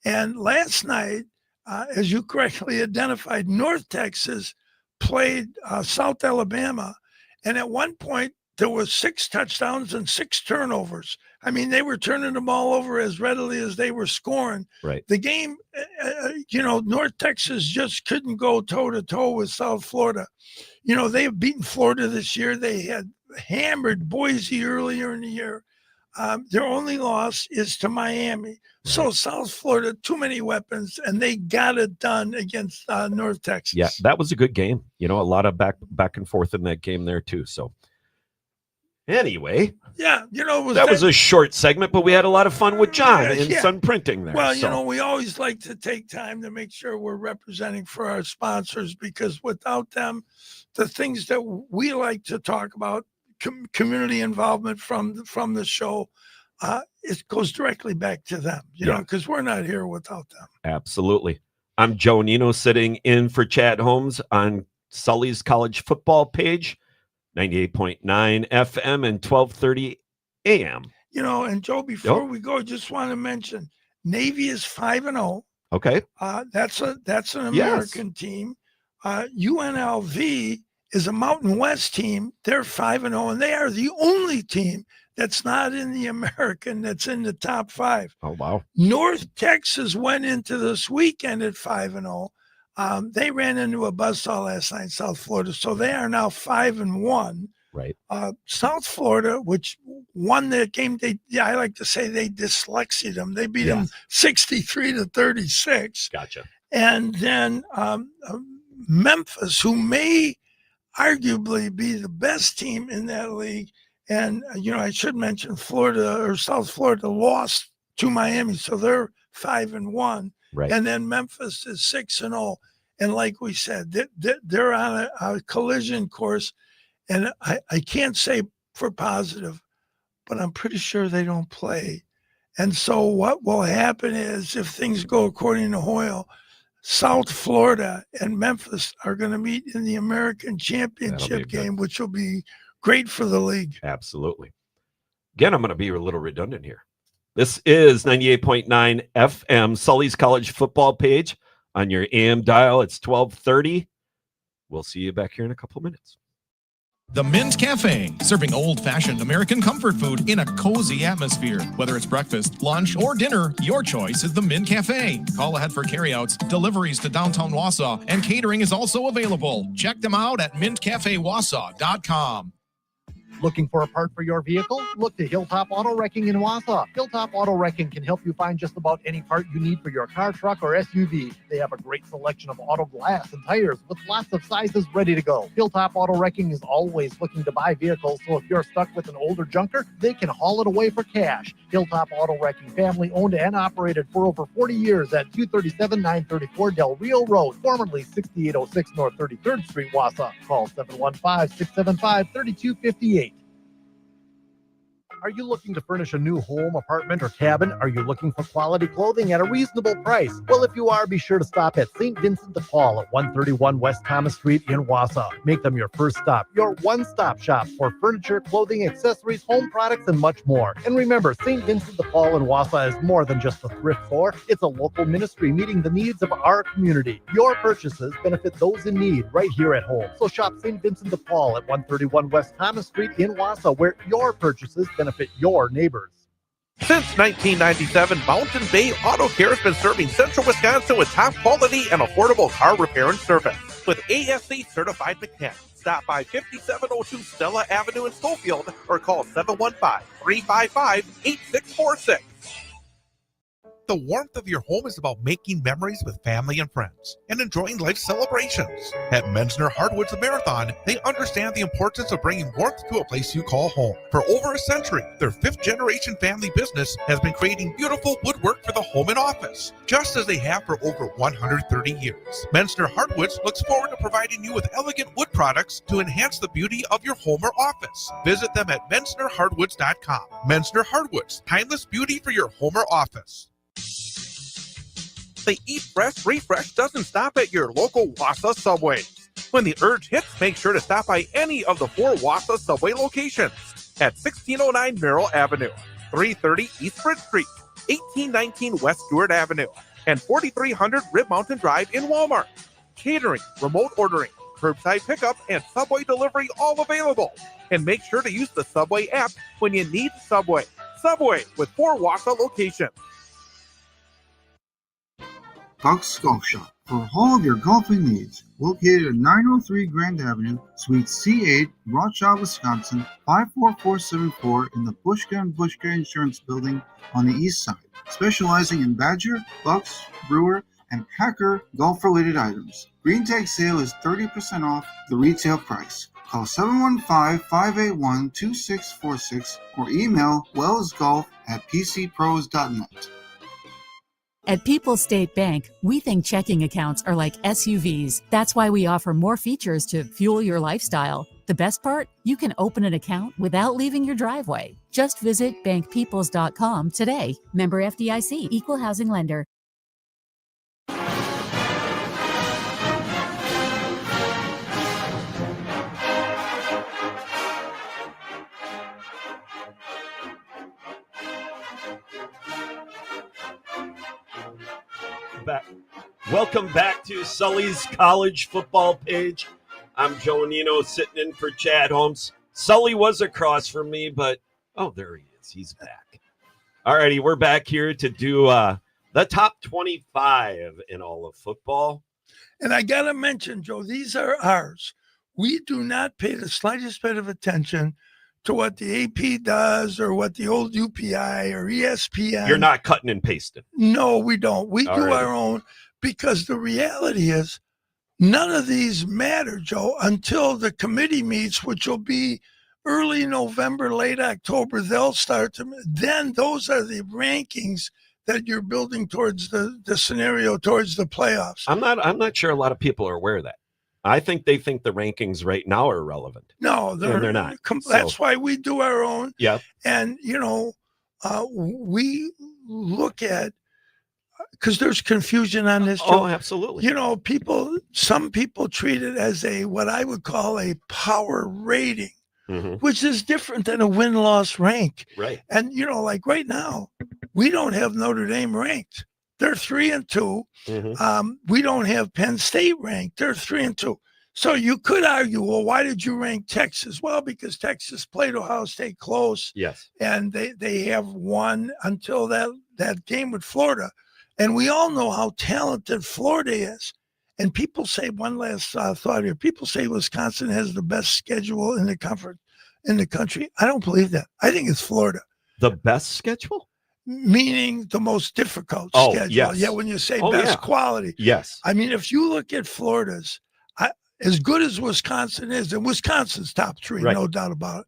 And last night, as you correctly identified, North Texas played South Alabama. And at one point, there was 6 touchdowns and 6 turnovers. I mean, they were turning the ball over as readily as they were scoring. Right. The game, you know, North Texas just couldn't go toe-to-toe with South Florida. You know, they've beaten Florida this year. They had hammered Boise earlier in the year. Their only loss is to Miami. Right. So South Florida, too many weapons, and they got it done against North Texas. Yeah, that was a good game. You know, a lot of back and forth in that game there, too. So anyway, yeah, you know, that was a short segment, but we had a lot of fun with John in Sun Printing there. Well, you know, we always like to take time to make sure we're representing for our sponsors, because without them, the things that we like to talk about, community involvement from the show, it goes directly back to them, you know, because we're not here without them. Absolutely. I'm Joe Nino, sitting in for Chad Holmes on Sully's college football page. 98.9 FM and 1230 AM. You know, and Joe, before we go, just want to mention Navy is 5-0. Okay. That's an American team. UNLV is a Mountain West team. They're 5-0, and they are the only team that's not in the American that's in the top 5. Oh, wow. North Texas went into this weekend at 5-0. They ran into a buzzsaw last night in South Florida, so they are now 5-1. Right. South Florida, which won that game, I like to say they dyslexied them. They beat them 63-36. Gotcha. And then Memphis, who may arguably be the best team in that league, and you know, I should mention Florida or South Florida lost to Miami, so they're 5-1. Right. And then Memphis is 6-0. And like we said, they're on a collision course. And I can't say for positive, but I'm pretty sure they don't play. And so what will happen is, if things go according to Hoyle, South Florida and Memphis are going to meet in the American Championship game, which will be great for the league. Absolutely. Again, I'm going to be a little redundant here. This is 98.9 FM, Sully's college football page. On your AM dial, it's 1230. We'll see you back here in a couple of minutes. The Mint Cafe, serving old-fashioned American comfort food in a cozy atmosphere. Whether it's breakfast, lunch, or dinner, your choice is the Mint Cafe. Call ahead for carryouts, deliveries to downtown Wausau, and catering is also available. Check them out at mintcafewausau.com. Looking for a part for your vehicle? Look to Hilltop Auto Wrecking in Wausau. Hilltop Auto Wrecking can help you find just about any part you need for your car, truck, or SUV. They have a great selection of auto glass and tires with lots of sizes ready to go. Hilltop Auto Wrecking is always looking to buy vehicles, so if you're stuck with an older junker, they can haul it away for cash. Hilltop Auto Wrecking, family owned and operated for over 40 years at 237-934 Del Rio Road, formerly 6806 North 33rd Street, Wausau. Call 715-675-3258. Are you looking to furnish a new home, apartment, or cabin? Are you looking for quality clothing at a reasonable price? Well, if you are, be sure to stop at St. Vincent de Paul at 131 West Thomas Street in Wausau. Make them your first stop, your one-stop shop for furniture, clothing, accessories, home products, and much more. And remember, St. Vincent de Paul in Wausau is more than just a thrift store. It's a local ministry meeting the needs of our community. Your purchases benefit those in need right here at home. So shop St. Vincent de Paul at 131 West Thomas Street in Wausau, where your purchases benefit your neighbors. Since 1997, Mountain Bay Auto Care has been serving Central Wisconsin with top quality and affordable car repair and service. With ASC certified mechanics, stop by 5702 Stella Avenue in Schofield or call 715-355-8646. The warmth of your home is about making memories with family and friends and enjoying life celebrations. At Menzner Hardwoods Marathon, they understand the importance of bringing warmth to a place you call home. For over a century, their fifth-generation family business has been creating beautiful woodwork for the home and office, just as they have for over 130 years. Menzner Hardwoods looks forward to providing you with elegant wood products to enhance the beauty of your home or office. Visit them at menznerhardwoods.com. Menzner Hardwoods, timeless beauty for your home or office. The Eat Fresh Refresh doesn't stop at your local Wausau Subways. When the urge hits, make sure to stop by any of the 4 Wausau Subway locations at 1609 Merrill Avenue, 330 East Bridge Street, 1819 West Stewart Avenue, and 4300 Rib Mountain Drive in Walmart. Catering, remote ordering, curbside pickup, and Subway delivery all available. And make sure to use the Subway app when you need Subway. Subway with 4 Wausau locations. Buck's Golf Shop for all of your golfing needs. Located at 903 Grand Avenue, Suite C8, Rothschild, Wisconsin, 54474 in the Bushka & Bushka Insurance Building on the east side. Specializing in Badger, Bucks, Brewer, and Packer golf-related items. Green Tag sale is 30% off the retail price. Call 715-581-2646 or email wellsgolf@pcpros.net. At People's State Bank, we think checking accounts are like SUVs. That's why we offer more features to fuel your lifestyle. The best part? You can open an account without leaving your driveway. Just visit bankpeoples.com today. Member FDIC, Equal Housing Lender. Back. Welcome back to Sully's college football page. I'm Joe Nino sitting in for Chad Holmes. Sully was across from me, but there he is. He's back. All righty, we're back here to do the top 25 in all of football. And I got to mention, Joe, these are ours. We do not pay the slightest bit of attention to what the AP does or what the old UPI or ESPN. You're not cutting and pasting. No, we don't. We do our own, because the reality is none of these matter, Joe, until the committee meets, which will be early November, late October. They'll start to, then those are the rankings that you're building towards the scenario, towards the playoffs. I'm not sure a lot of people are aware of that. I think they think the rankings right now are relevant. No, they're not. That's why we do our own. Yep. And, we look at, because there's confusion on this. Oh, absolutely. Some people treat it as what I would call a power rating, which is different than a win-loss rank. Right. And, like right now, we don't have Notre Dame ranked. They're 3-2. We don't have Penn State ranked. They're 3-2. So you could argue, well, why did you rank Texas? Well, because Texas played Ohio State close. Yes. And they have won until that game with Florida. And we all know how talented Florida is. And people say, one last thought here, people say Wisconsin has the best schedule in the country. I don't believe that. I think it's Florida. The best schedule? Meaning the most difficult Oh, schedule. yes. Yeah, when you say Oh, best yeah. quality. Yes. I mean, if you look at Florida's, as good as Wisconsin is, and Wisconsin's top three, Right. no doubt about it.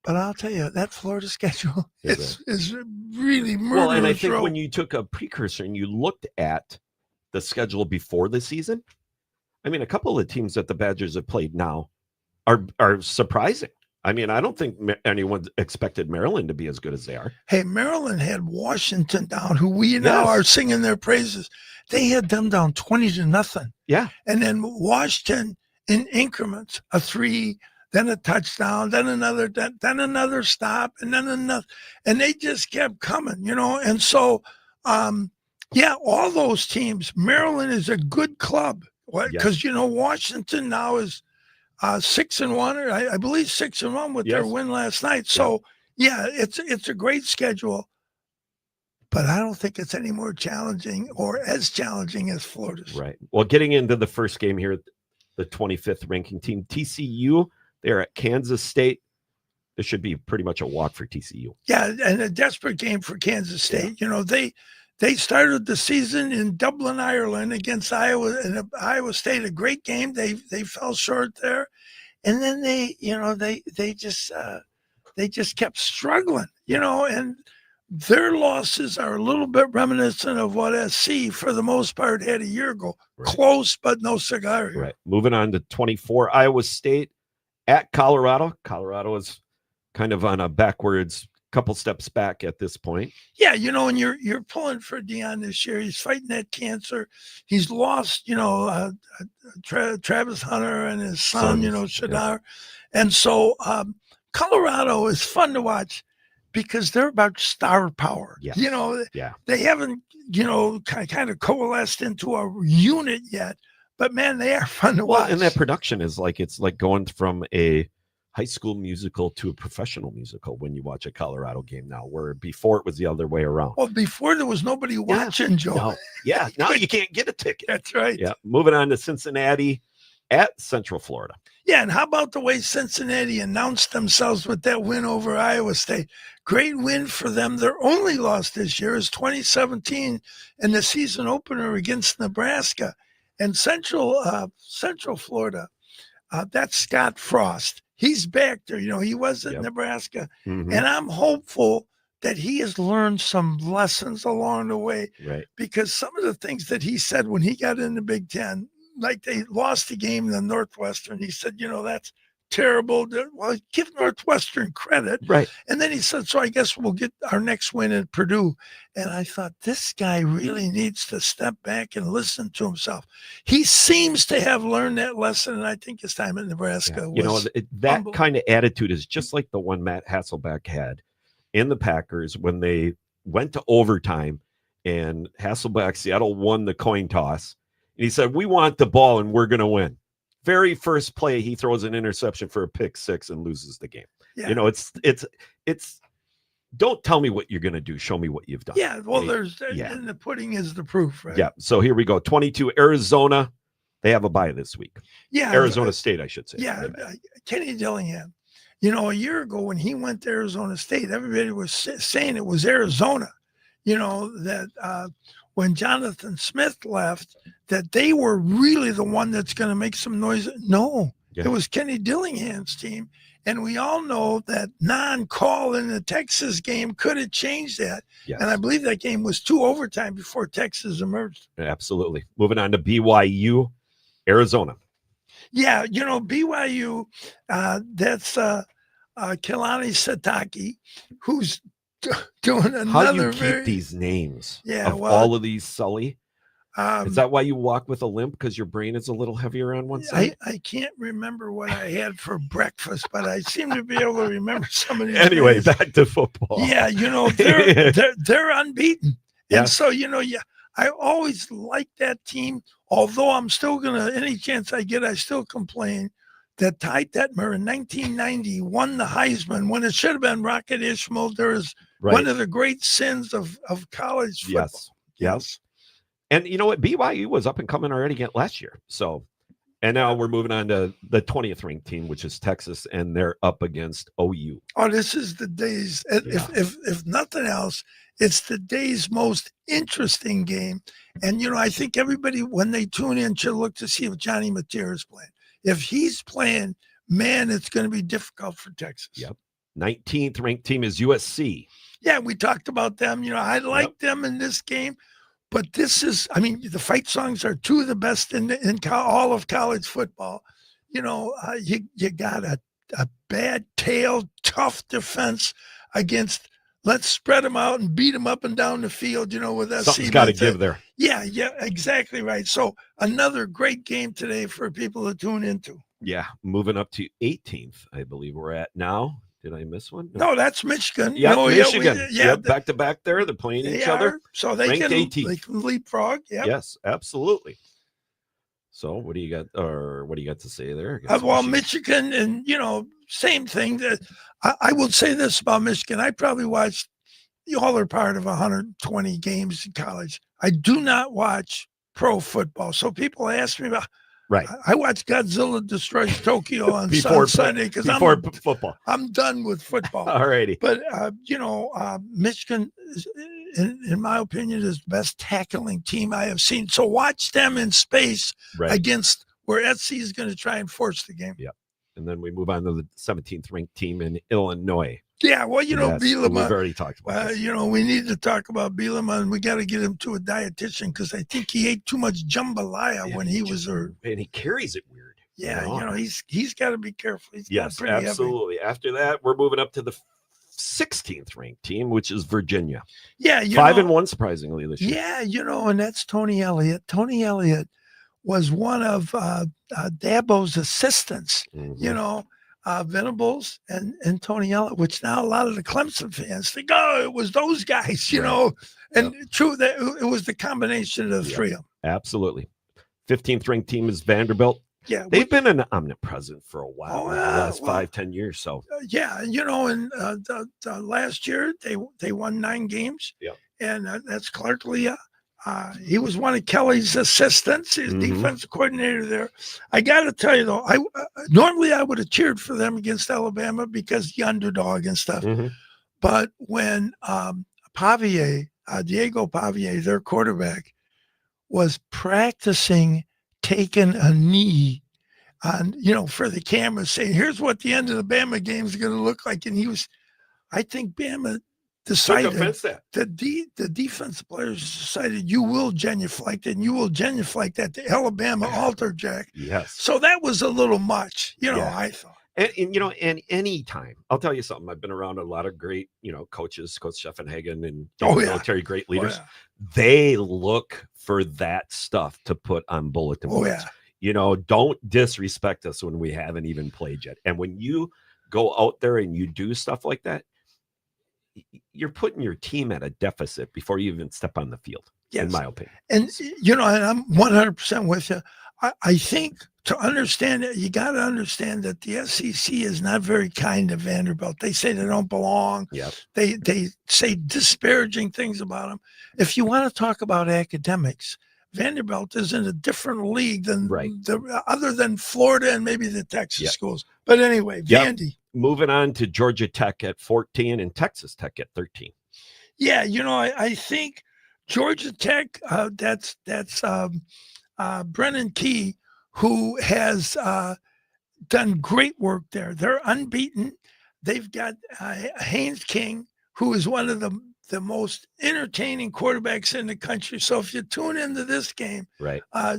But I'll tell you, that Florida schedule Is is really murderous. Well, and I think road. when you took a precursor and you looked at the schedule before the season, I mean, a couple of teams that the Badgers have played now are surprising. I mean, I don't think anyone expected Maryland to be as good as they are. Hey, Maryland had Washington down, who we now Yes. are singing their praises. They had them down 20-0. Yeah. And then Washington in increments, a 3, then a touchdown, then another stop, and then another. And they just kept coming, And so, all those teams, Maryland is a good club. Because, Washington now is 6-1, or I believe 6-1 with their Yes. win last night. So, it's a great schedule. But I don't think it's any more challenging or as challenging as Florida's. Right. Well, getting into the first game here, the 25th ranking team, TCU, they're at Kansas State. This should be pretty much a walk for TCU. Yeah, and a desperate game for Kansas State. They started the season in Dublin, Ireland against Iowa, and Iowa State, a great game. They fell short there. And then they just kept struggling, and their losses are a little bit reminiscent of what SC, for the most part, had a year ago. Right. Close, but no cigar here. Right. Moving on to 24, Iowa State at Colorado. Colorado is kind of on a backwards couple steps back at this point. Yeah, and you're pulling for Deion this year. He's fighting that cancer. He's lost, Travis Hunter and his son, Shadar. Yeah. And so Colorado is fun to watch because they're about star power. Yes. Yeah. They haven't, kind of coalesced into a unit yet, but man, they are fun to watch. And that production is it's like going from a high school musical to a professional musical when you watch a Colorado game now, where before it was the other way around. Well, before there was nobody watching, Joe. No. Yeah. Now you can't get a ticket. That's right. Yeah. Moving on to Cincinnati at Central Florida. Yeah, and how about the way Cincinnati announced themselves with that win over Iowa State? Great win for them. Their only loss this year is 2017 in the season opener against Nebraska. And Central Florida, that's Scott Frost. He's back there. He was at Nebraska. Mhm. And I'm hopeful that he has learned some lessons along the way. Right. Because some of the things that he said when he got in the Big Ten, like they lost the game in the Northwestern, he said, that's terrible. Well, give Northwestern credit. Right. And then he said, so I guess we'll get our next win at Purdue. And I thought, this guy really needs to step back and listen to himself. He seems to have learned that lesson, and I think his time at Nebraska was that kind of attitude is just like the one Matt Hasselbeck had in the Packers when they went to overtime and Seattle won the coin toss. And he said, we want the ball and we're going to win. Very first play, he throws an interception for a pick 6 and loses the game. Yeah. It's don't tell me what you're going to do. Show me what you've done. Yeah, well, and the pudding is the proof, right? Yeah. So here we go. 22, Arizona. They have a bye this week. Yeah. Arizona State, I should say. Yeah. Kenny Dillingham. A year ago when he went to Arizona State, everybody was saying it was Arizona. That when Jonathan Smith left, that they were really the one that's going to make some noise. No, It was Kenny Dillingham's team. And we all know that non-call in the Texas game could have changed that. Yes. And I believe that game was 2 overtime before Texas emerged. Absolutely. Moving on to BYU, Arizona. Yeah, BYU, that's Kalani Satake, who's doing another. How do you keep these names of all of these, Sully? Is that why you walk with a limp? Because your brain is a little heavier on one side? I can't remember what I had for breakfast, but I seem to be able to remember some of these. Anyway, names. back to football. Yeah, they're unbeaten. Yeah. And so, I always liked that team. Although I'm still gonna, any chance I get, I still complain that Ty Detmer in 1990 won the Heisman when it should have been Rocket Ishmael. There is one of the great sins of college football. Yes. And you know what? BYU was up and coming already again last year. So, and now we're moving on to the 20th ranked team, which is Texas, and they're up against OU. Oh, this is the day's. If nothing else, it's the day's most interesting game. And I think everybody, when they tune in, should look to see if Johnny Mateer is playing. If he's playing, man, it's going to be difficult for Texas. Yep. 19th ranked team is USC. Yeah, we talked about them. I like them in this game, but this is, the fight songs are two of the best in all of college football. You got a bad tail, tough defense against, let's spread them out and beat them up and down the field, with SC. Something's got to give there. Yeah, exactly right. So another great game today for people to tune into. Yeah, moving up to 18th, I believe we're at now. Did I miss one? No, that's Michigan. Yeah, Michigan. Back to back there. They're playing each other. So they can 18th. leapfrog. Yep. Yes, absolutely. So what do you got, or what do you got to say there? Well, Michigan, and same thing. That I will say this about Michigan. I probably watched all or part of 120 games in college. I do not watch pro football. So people ask me about. Right. I watch Godzilla Destroys Tokyo on Sunday because football. I'm done with football. All righty. But Michigan, in my opinion, is the best tackling team I have seen. So watch them in space against where SC is going to try and force the game. Yeah. And then we move on to the 17th ranked team in Illinois. Yeah, well, Bielema. We've already talked about this. We need to talk about Bielema, and we got to get him to a dietitian because I think he ate too much jambalaya when he was there. And he carries it weird. Yeah, he's got to be careful. Yes, absolutely. Heavy. After that, we're moving up to the 16th ranked team, which is Virginia. Yeah, 5-1 surprisingly this year. Yeah, and that's Tony Elliott. Tony Elliott was one of Dabo's assistants. Venables and Tony Elliott, which now a lot of the Clemson fans think, it was those guys, and true that it was the combination of the three of them. Absolutely. 15th ranked team is Vanderbilt. Yeah, they've been an omnipresent for a while, the last 5-10 years. So and the last year they won 9 games. Yeah, and that's Clark Leah. He was one of Kelly's assistants, his defensive coordinator there. I got to tell you, though, normally I would have cheered for them against Alabama because the underdog and stuff. But when Diego Pavier, their quarterback, was practicing taking a knee on, for the camera, saying, here's what the end of the Bama game is going to look like. And I think Bama decided that the defensive players decided you will genuflect and you will genuflect that the Alabama altar jack. Yes. So that was a little much, I thought. And any time, I'll tell you something. I've been around a lot of great, coaches, Coach Steffenhagen and military great leaders. They look for that stuff to put on bulletin boards. Don't disrespect us when we haven't even played yet. And when you go out there and you do stuff like that, you're putting your team at a deficit before you even step on the field, in my opinion. And, and I'm 100% with you. I think to understand it, you got to understand that the SEC is not very kind to Vanderbilt. They say they don't belong. Yep. They say disparaging things about them. If you want to talk about academics, Vanderbilt is in a different league than other than Florida and maybe the Texas schools. But anyway, Vandy. Moving on to Georgia Tech at 14 and Texas Tech at 13. Yeah, I think Georgia Tech, that's Brennan Key, who has done great work there. They're unbeaten. They've got Haynes King, who is one of the most entertaining quarterbacks in the country. So if you tune into this game,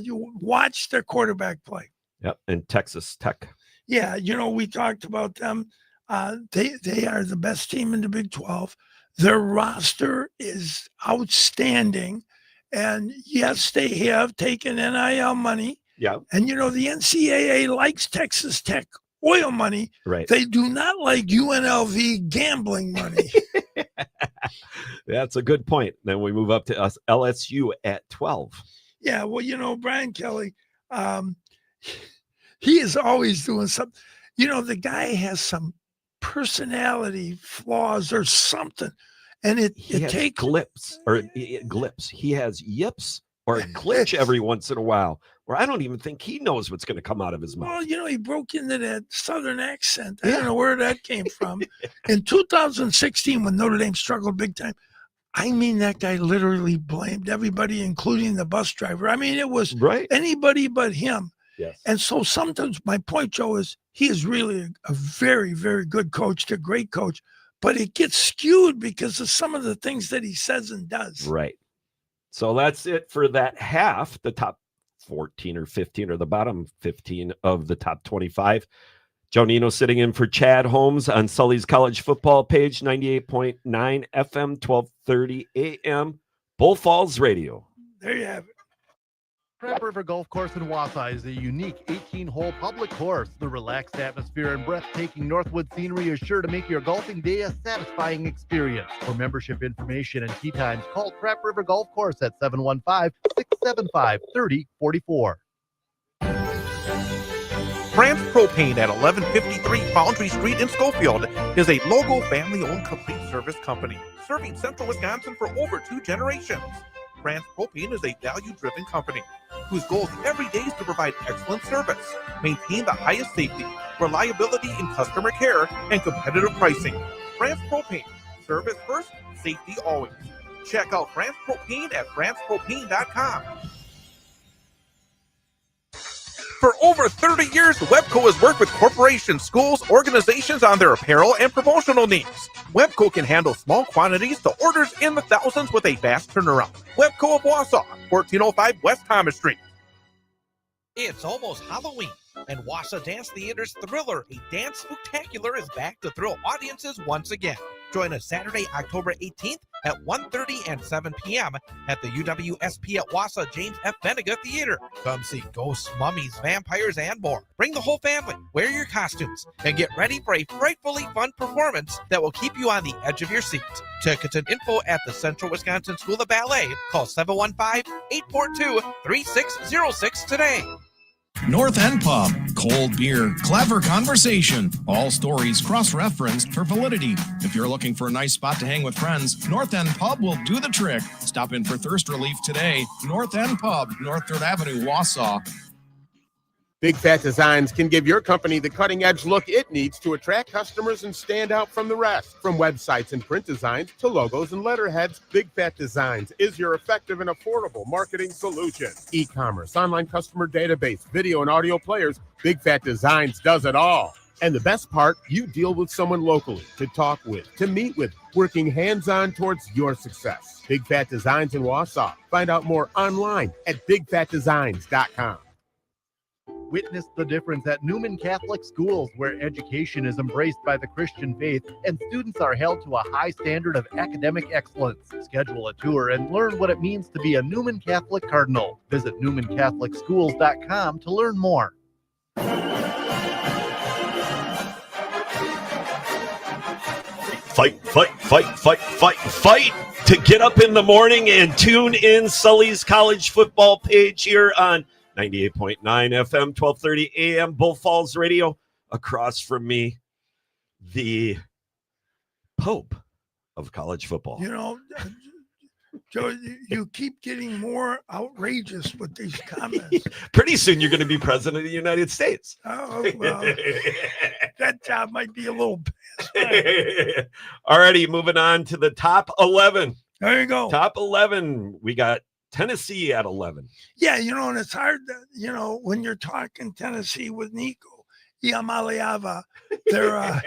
you watch their quarterback play. Yep, and Texas Tech. Yeah, we talked about them. They are the best team in the Big 12. Their roster is outstanding. And yes, they have taken NIL money. Yeah. And, the NCAA likes Texas Tech oil money. Right. They do not like UNLV gambling money. That's a good point. Then we move up to LSU at 12. Yeah, well, Brian Kelly, he is always doing something. The guy has some personality flaws or something, and it Has takes glips or glips. He has yips or a glitch every once in a while, where I don't even think he knows what's going to come out of his mouth. Well, he broke into that Southern accent. I don't know where that came from. In 2016, when Notre Dame struggled big time, I mean, that guy literally blamed everybody, including the bus driver. I mean, it was anybody but him. Yes. And so sometimes my point, Joe, is he is really a very, very good coach, a great coach, but it gets skewed because of some of the things that he says and does. Right. So that's it for that half, the top 14 or 15 or the bottom 15 of the top 25. Joe Nino sitting in for Chad Holmes on Sully's College Football page, 98.9 FM, 1230 AM, Bull Falls Radio. There you have it. Crab River Golf Course in Wausau is a unique 18-hole public course. The relaxed atmosphere and breathtaking Northwood scenery is sure to make your golfing day a satisfying experience. For membership information and tee times, call Crab River Golf Course at 715-675-3044. France Propane at 1153 Foundry Street in Schofield is a local family-owned complete service company serving central Wisconsin for over 2 generations. France Propane is a value-driven company whose goal every day is to provide excellent service, maintain the highest safety, reliability in customer care, and competitive pricing. France Propane, service first, safety always. Check out France Propane at francepropane.com. For over 30 years, Webco has worked with corporations, schools, organizations on their apparel and promotional needs. Webco can handle small quantities to orders in the thousands with a fast turnaround. Webco of Wausau, 1405 West Thomas Street. It's almost Halloween, and Wausau Dance Theater's Thriller, a dance spectacular, is back to thrill audiences once again. Join us Saturday, October 18th at 1:30 and 7 p.m. at the UWSP at Wausau James F. Benega Theater. Come see ghosts, mummies, vampires, and more. Bring the whole family, wear your costumes, and get ready for a frightfully fun performance that will keep you on the edge of your seat. Tickets and info at the Central Wisconsin School of Ballet. Call 715-842-3606 today. North End Pub, cold beer, clever conversation, all stories cross-referenced for validity. If you're looking for a nice spot to hang with friends, North End Pub will do the trick. Stop in for thirst relief today. North End Pub, North 3rd Avenue, Wausau. Big Fat Designs can give your company the cutting-edge look it needs to attract customers and stand out from the rest. From websites and print designs to logos and letterheads, Big Fat Designs is your effective and affordable marketing solution. E-commerce, online customer database, video and audio players, Big Fat Designs does it all. And the best part, you deal with someone locally to talk with, to meet with, working hands-on towards your success. Big Fat Designs in Wausau. Find out more online at bigfatdesigns.com. Witness the difference at Newman Catholic Schools, where education is embraced by the Christian faith and students are held to a high standard of academic excellence. Schedule a tour and learn what it means to be a Newman Catholic Cardinal. Visit newmancatholicschools.com to learn more. Fight to get up in the morning and tune in Sully's College Football page here on 98.9 FM, 1230 AM, Bull Falls Radio. Across from me, the Pope of college football. Joe, you keep getting more outrageous with these comments. Pretty soon you're going to be president of the United States. Oh, well, that job might be a little past. All righty, moving on to the top 11. There you go. Top 11. We got Tennessee at 11. Yeah, and it's hard, when you're talking Tennessee with Nico Iamaleava, they're,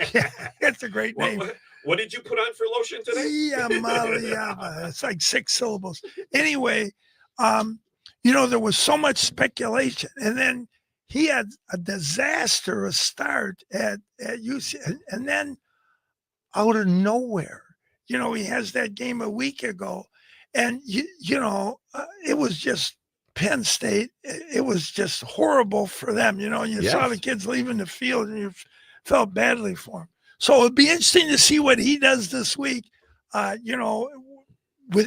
it's a great name. What did you put on for lotion today? Iamaleava. It's like 6 syllables. Anyway, there was so much speculation, and then he had a disastrous start at UC, and then out of nowhere, he has that game a week ago. And, it was just Penn State. It was just horrible for them. You saw the kids leaving the field and you felt badly for them. So it'd be interesting to see what he does this week, in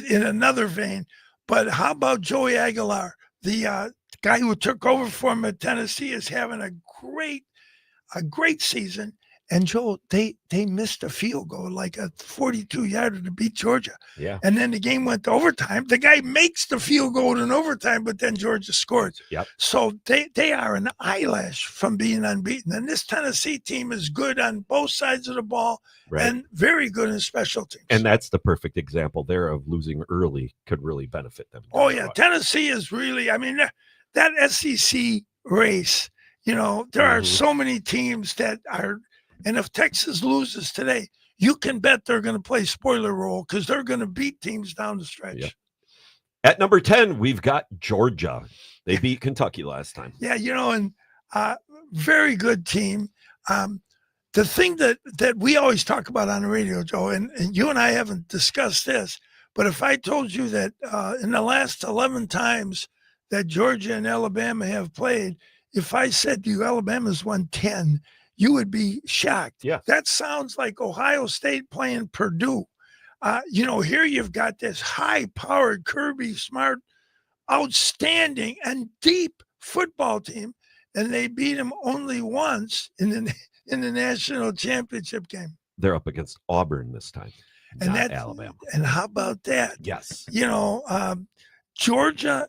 another vein. But how about Joey Aguilar, the guy who took over for him at Tennessee is having a great season. And Joe, they missed a field goal, like a 42-yarder to beat Georgia. Yeah. And then the game went to overtime. The guy makes the field goal in overtime, but then Georgia scored. Yep. So they are an eyelash from being unbeaten. And this Tennessee team is good on both sides of the ball and very good in special teams. And that's the perfect example there of losing early could really benefit them. Oh, yeah. Tennessee is really, I mean, that SEC race, there are so many teams that are. And if Texas loses today, you can bet they're going to play spoiler role because they're going to beat teams down the stretch. Yep. At number 10, we've got Georgia. They beat Kentucky last time. Yeah, and very good team. The thing that we always talk about on the radio, Joe, and you and I haven't discussed this, but if I told you that in the last 11 times that Georgia and Alabama have played, if I said to you Alabama's won 10, you would be shocked. Yeah. That sounds like Ohio State playing Purdue. Here you've got this high-powered, Kirby Smart, outstanding and deep football team, and they beat him only once in the national championship game. They're up against Auburn this time, And not that's Alabama. And how about that? Yes. Georgia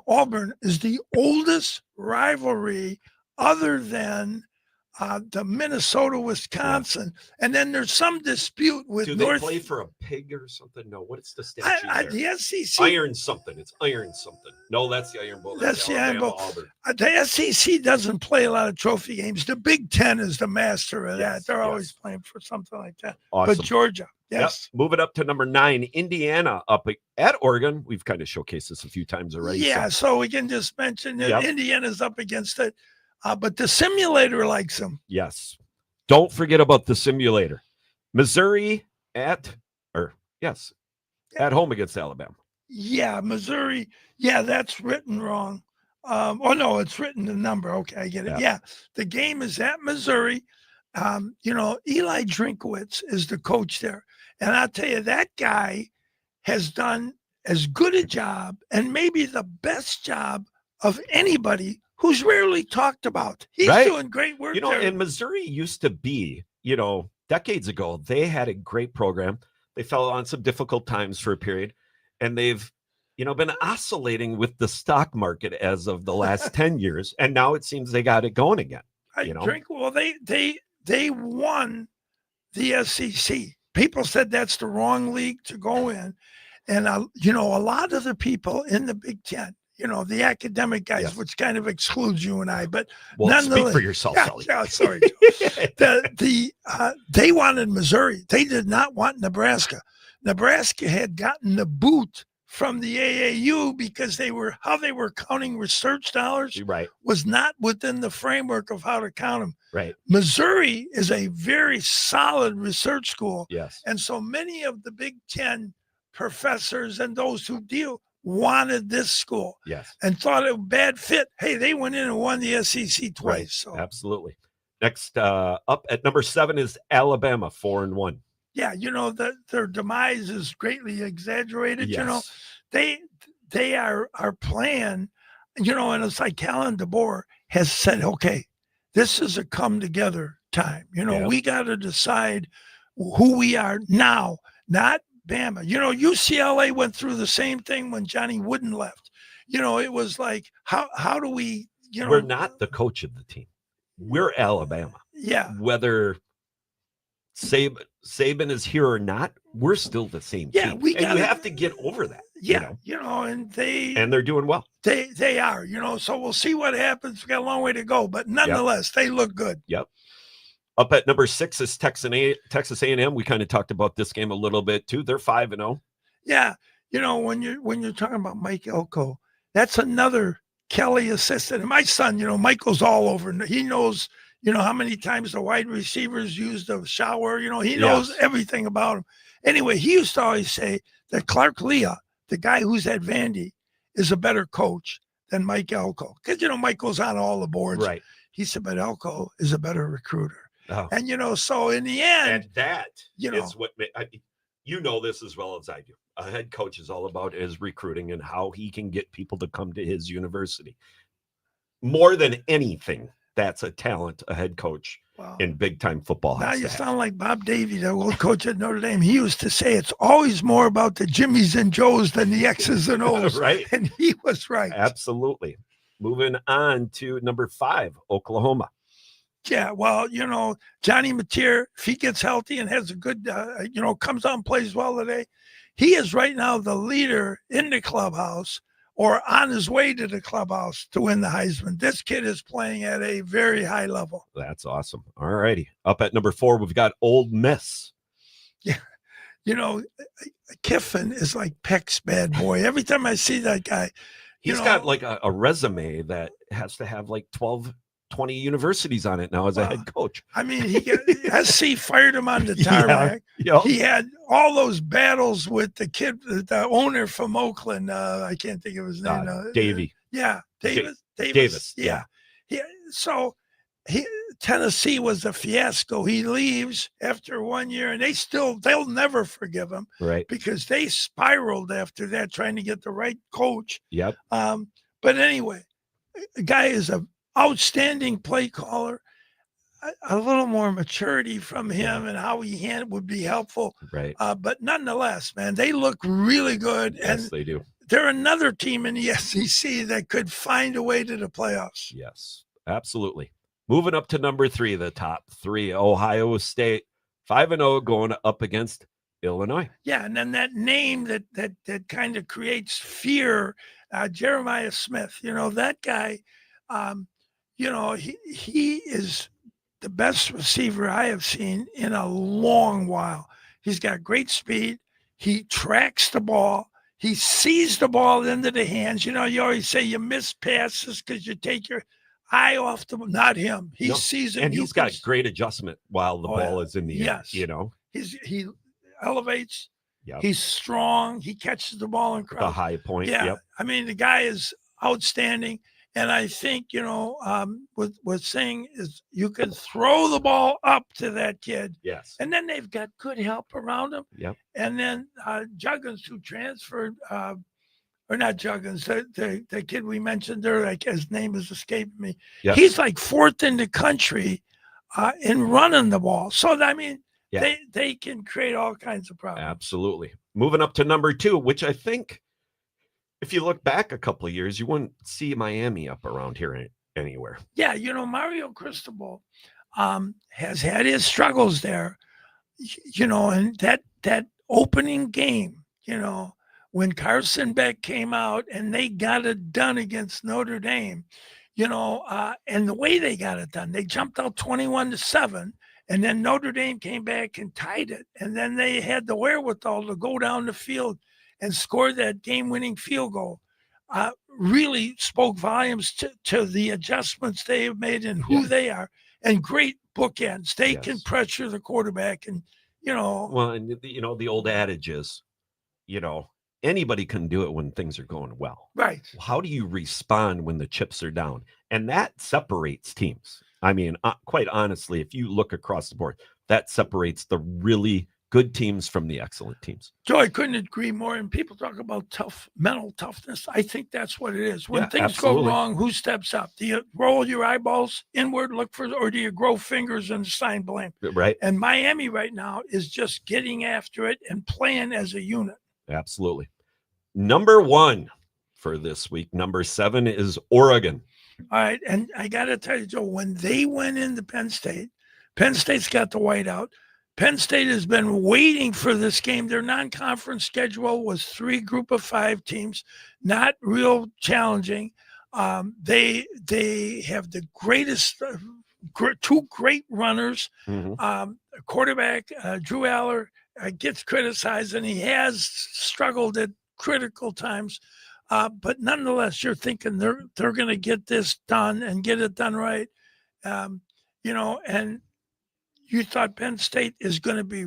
Auburn is the oldest rivalry other than the Minnesota, Wisconsin, and then there's some dispute with Do they North. play for a pig or something? No. What is the statue there? The SEC. Iron something. It's Iron something. No, that's the Iron Bowl. That's the Iron Bowl. Auburn. The SEC doesn't play a lot of trophy games. The Big Ten is the master of that. They're always playing for something like that. Awesome. But Georgia, yes. Yep. Moving up to number 9, Indiana up at Oregon. We've kind of showcased this a few times already. Yeah, so we can just mention that Indiana's up against it. But the simulator likes them. Yes. Don't forget about the simulator. Missouri at home against Alabama. Yeah, Missouri. Yeah, that's written wrong. No, it's written the number. Okay, I get it. Yeah, the game is at Missouri. Eli Drinkowitz is the coach there. And I'll tell you, that guy has done as good a job and maybe the best job of anybody who's rarely talked about. He's doing great work there. And Missouri used to be, decades ago, they had a great program. They fell on some difficult times for a period, and they've, been oscillating with the stock market as of the last 10 years, and now it seems they got it going again. They won the SEC. People said that's the wrong league to go in. And, a lot of the people in the Big Ten, the academic guys, which kind of excludes you and I, but speak for yourself, Sully. Yeah, sorry. They wanted Missouri. They did not want Nebraska. Nebraska had gotten the boot from the AAU because how they were counting research dollars was not within the framework of how to count them. Right. Missouri is a very solid research school. Yes. And so many of the Big Ten professors and those who deal wanted this school. Yes. And thought it a bad fit. Hey, they went in and won the SEC twice. Right. So Absolutely. Next up at number 7 is Alabama, 4-1. Yeah, their demise is greatly exaggerated. Yes. They are playing, and it's like Callan DeBoer has said, okay, this is a come together time. We got to decide who we are now, not Bama. UCLA went through the same thing when Johnny Wooden left. It was like, how do we, We're not the coach of the team. We're Alabama. Yeah. Whether Saban is here or not, we're still the same team. You have to get over that. Yeah, and they're doing well. They are, so we'll see what happens. We got a long way to go, but nonetheless, they look good. Yep. Up at number 6 is Texas A&M. We kind of talked about this game a little bit too. They're 5-0. Yeah, when you're talking about Mike Elko, that's another Kelly assistant. And my son, Michael's all over. He knows, how many times the wide receivers use the shower. He knows everything about him. Anyway, he used to always say that Clark Leah, the guy who's at Vandy, is a better coach than Mike Elko. Because, Michael's on all the boards. Right. He said, but Elko is a better recruiter. Oh. And, so in the end. And that is what You know this as well as I do. A head coach is all about his recruiting and how he can get people to come to his university. More than anything, that's a talent a head coach in big-time football Now has you to have. sound like Bob Davie, the old coach at Notre Dame. He used to say it's always more about the Jimmies and Joes than the X's and O's. Right. And he was right. Absolutely. Moving on to number 5, Oklahoma. Yeah, well, Johnny Mateer, if he gets healthy and has a good, comes out and plays well today, he is right now the leader in the clubhouse or on his way to the clubhouse to win the Heisman. This kid is playing at a very high level. That's awesome. All righty. Up at number 4, we've got Ole Miss. Yeah. Kiffin is like Peck's bad boy. Every time I see that guy, He's got like a resume that has to have like 12, 20 universities on it now as a head coach. I mean, SC fired him on the tarmac. Yeah. He had all those battles with the kid, the owner from Oakland. I can't think of his name. Davey. Yeah, Davis. Davis. Yeah. So Tennessee was a fiasco. He leaves after 1 year, and they'll never forgive him, Right. because they spiraled after that, trying to get the right coach. Yep. But anyway, the guy is an outstanding play caller. A little more maturity from him and how he would be helpful. Right. But nonetheless, man, they look really good. Yes, And they do. they're another team in the SEC that could find a way to the playoffs. Yes, absolutely. Moving up to number 3, the top 3, Ohio State, 5-0, going up against Illinois. Yeah, and then that name that kind of creates fear, Jeremiah Smith. That guy. He is the best receiver I have seen in a long while. He's got great speed. He tracks the ball. He sees the ball into the hands. You always say you miss passes because you take your eye off the ball. Not him. He sees it. And he's got great adjustment while the ball is in the air. Yes. He elevates. Yep. He's strong. He catches the ball in crowd. The high point. Yeah. Yep. I mean, the guy is outstanding. And I think, what's saying is you can throw the ball up to that kid. Yes. And then they've got good help around him. Yep. And then Juggins, who transferred, or not Juggins, the kid we mentioned there, like his name is escaping me. Yes. He's like 4th in the country in running the ball. So, I mean, they can create all kinds of problems. Absolutely. Moving up to number 2, which I think, if you look back a couple of years, you wouldn't see Miami up around here anywhere. Yeah, Mario Cristobal has had his struggles there, and that opening game, when Carson Beck came out and they got it done against Notre Dame, and the way they got it done, they jumped out 21-7, and then Notre Dame came back and tied it, and then they had the wherewithal to go down the field and scored that game-winning field goal. Really spoke volumes to the adjustments they have made and who they are, and great bookends. They can pressure the quarterback, and Well, and the old adage is, anybody can do it when things are going well. Right. How do you respond when the chips are down? And that separates teams. I mean, quite honestly, if you look across the board, that separates the really good teams from the excellent teams. Joe, I couldn't agree more. And people talk about mental toughness. I think that's what it is. When things go wrong, who steps up? Do you roll your eyeballs inward, or do you grow fingers and assign blame? Right. And Miami right now is just getting after it and playing as a unit. Absolutely. Number 1 for this week. Number 7 is Oregon. All right. And I got to tell you, Joe, when they went into Penn State's got the whiteout. Penn State has been waiting for this game. Their non-conference schedule was 3 group of 5 teams, not real challenging. They have the greatest 2 great runners. Quarterback Drew Aller gets criticized, and he has struggled at critical times. But nonetheless, you're thinking they're going to get this done and get it done right. And you thought Penn State is going to be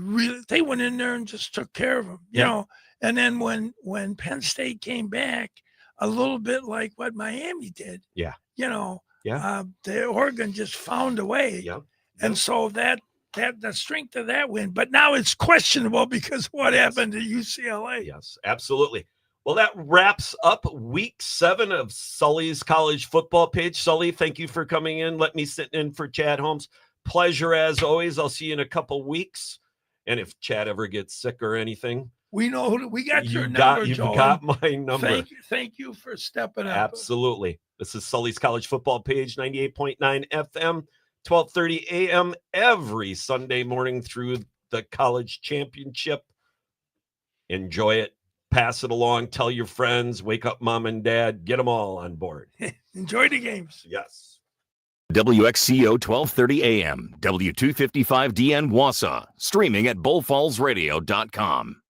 they went in there and just took care of them, you know. And then when Penn State came back, a little bit like what Miami did, the Oregon just found a way. And so that the strength of that win. But now it's questionable because of what happened to UCLA. Yes, absolutely. Well, that wraps up week 7 of Sully's college football page. Sully, thank you for coming in. Let me sit in for Chad Holmes. Pleasure as always. I'll see you in a couple weeks. And if Chad ever gets sick or anything, We know we got your number, you've Joel. got my number. Thank you for stepping up. Absolutely. This is Sully's college football page, 98.9 FM, 12:30 a.m. every Sunday morning through the college championship. Enjoy it. Pass it along. Tell your friends. Wake up mom and dad. Get them all on board. Enjoy the games. Yes. WXCO 1230 AM, W255DN Wausau, streaming at bullfallsradio.com.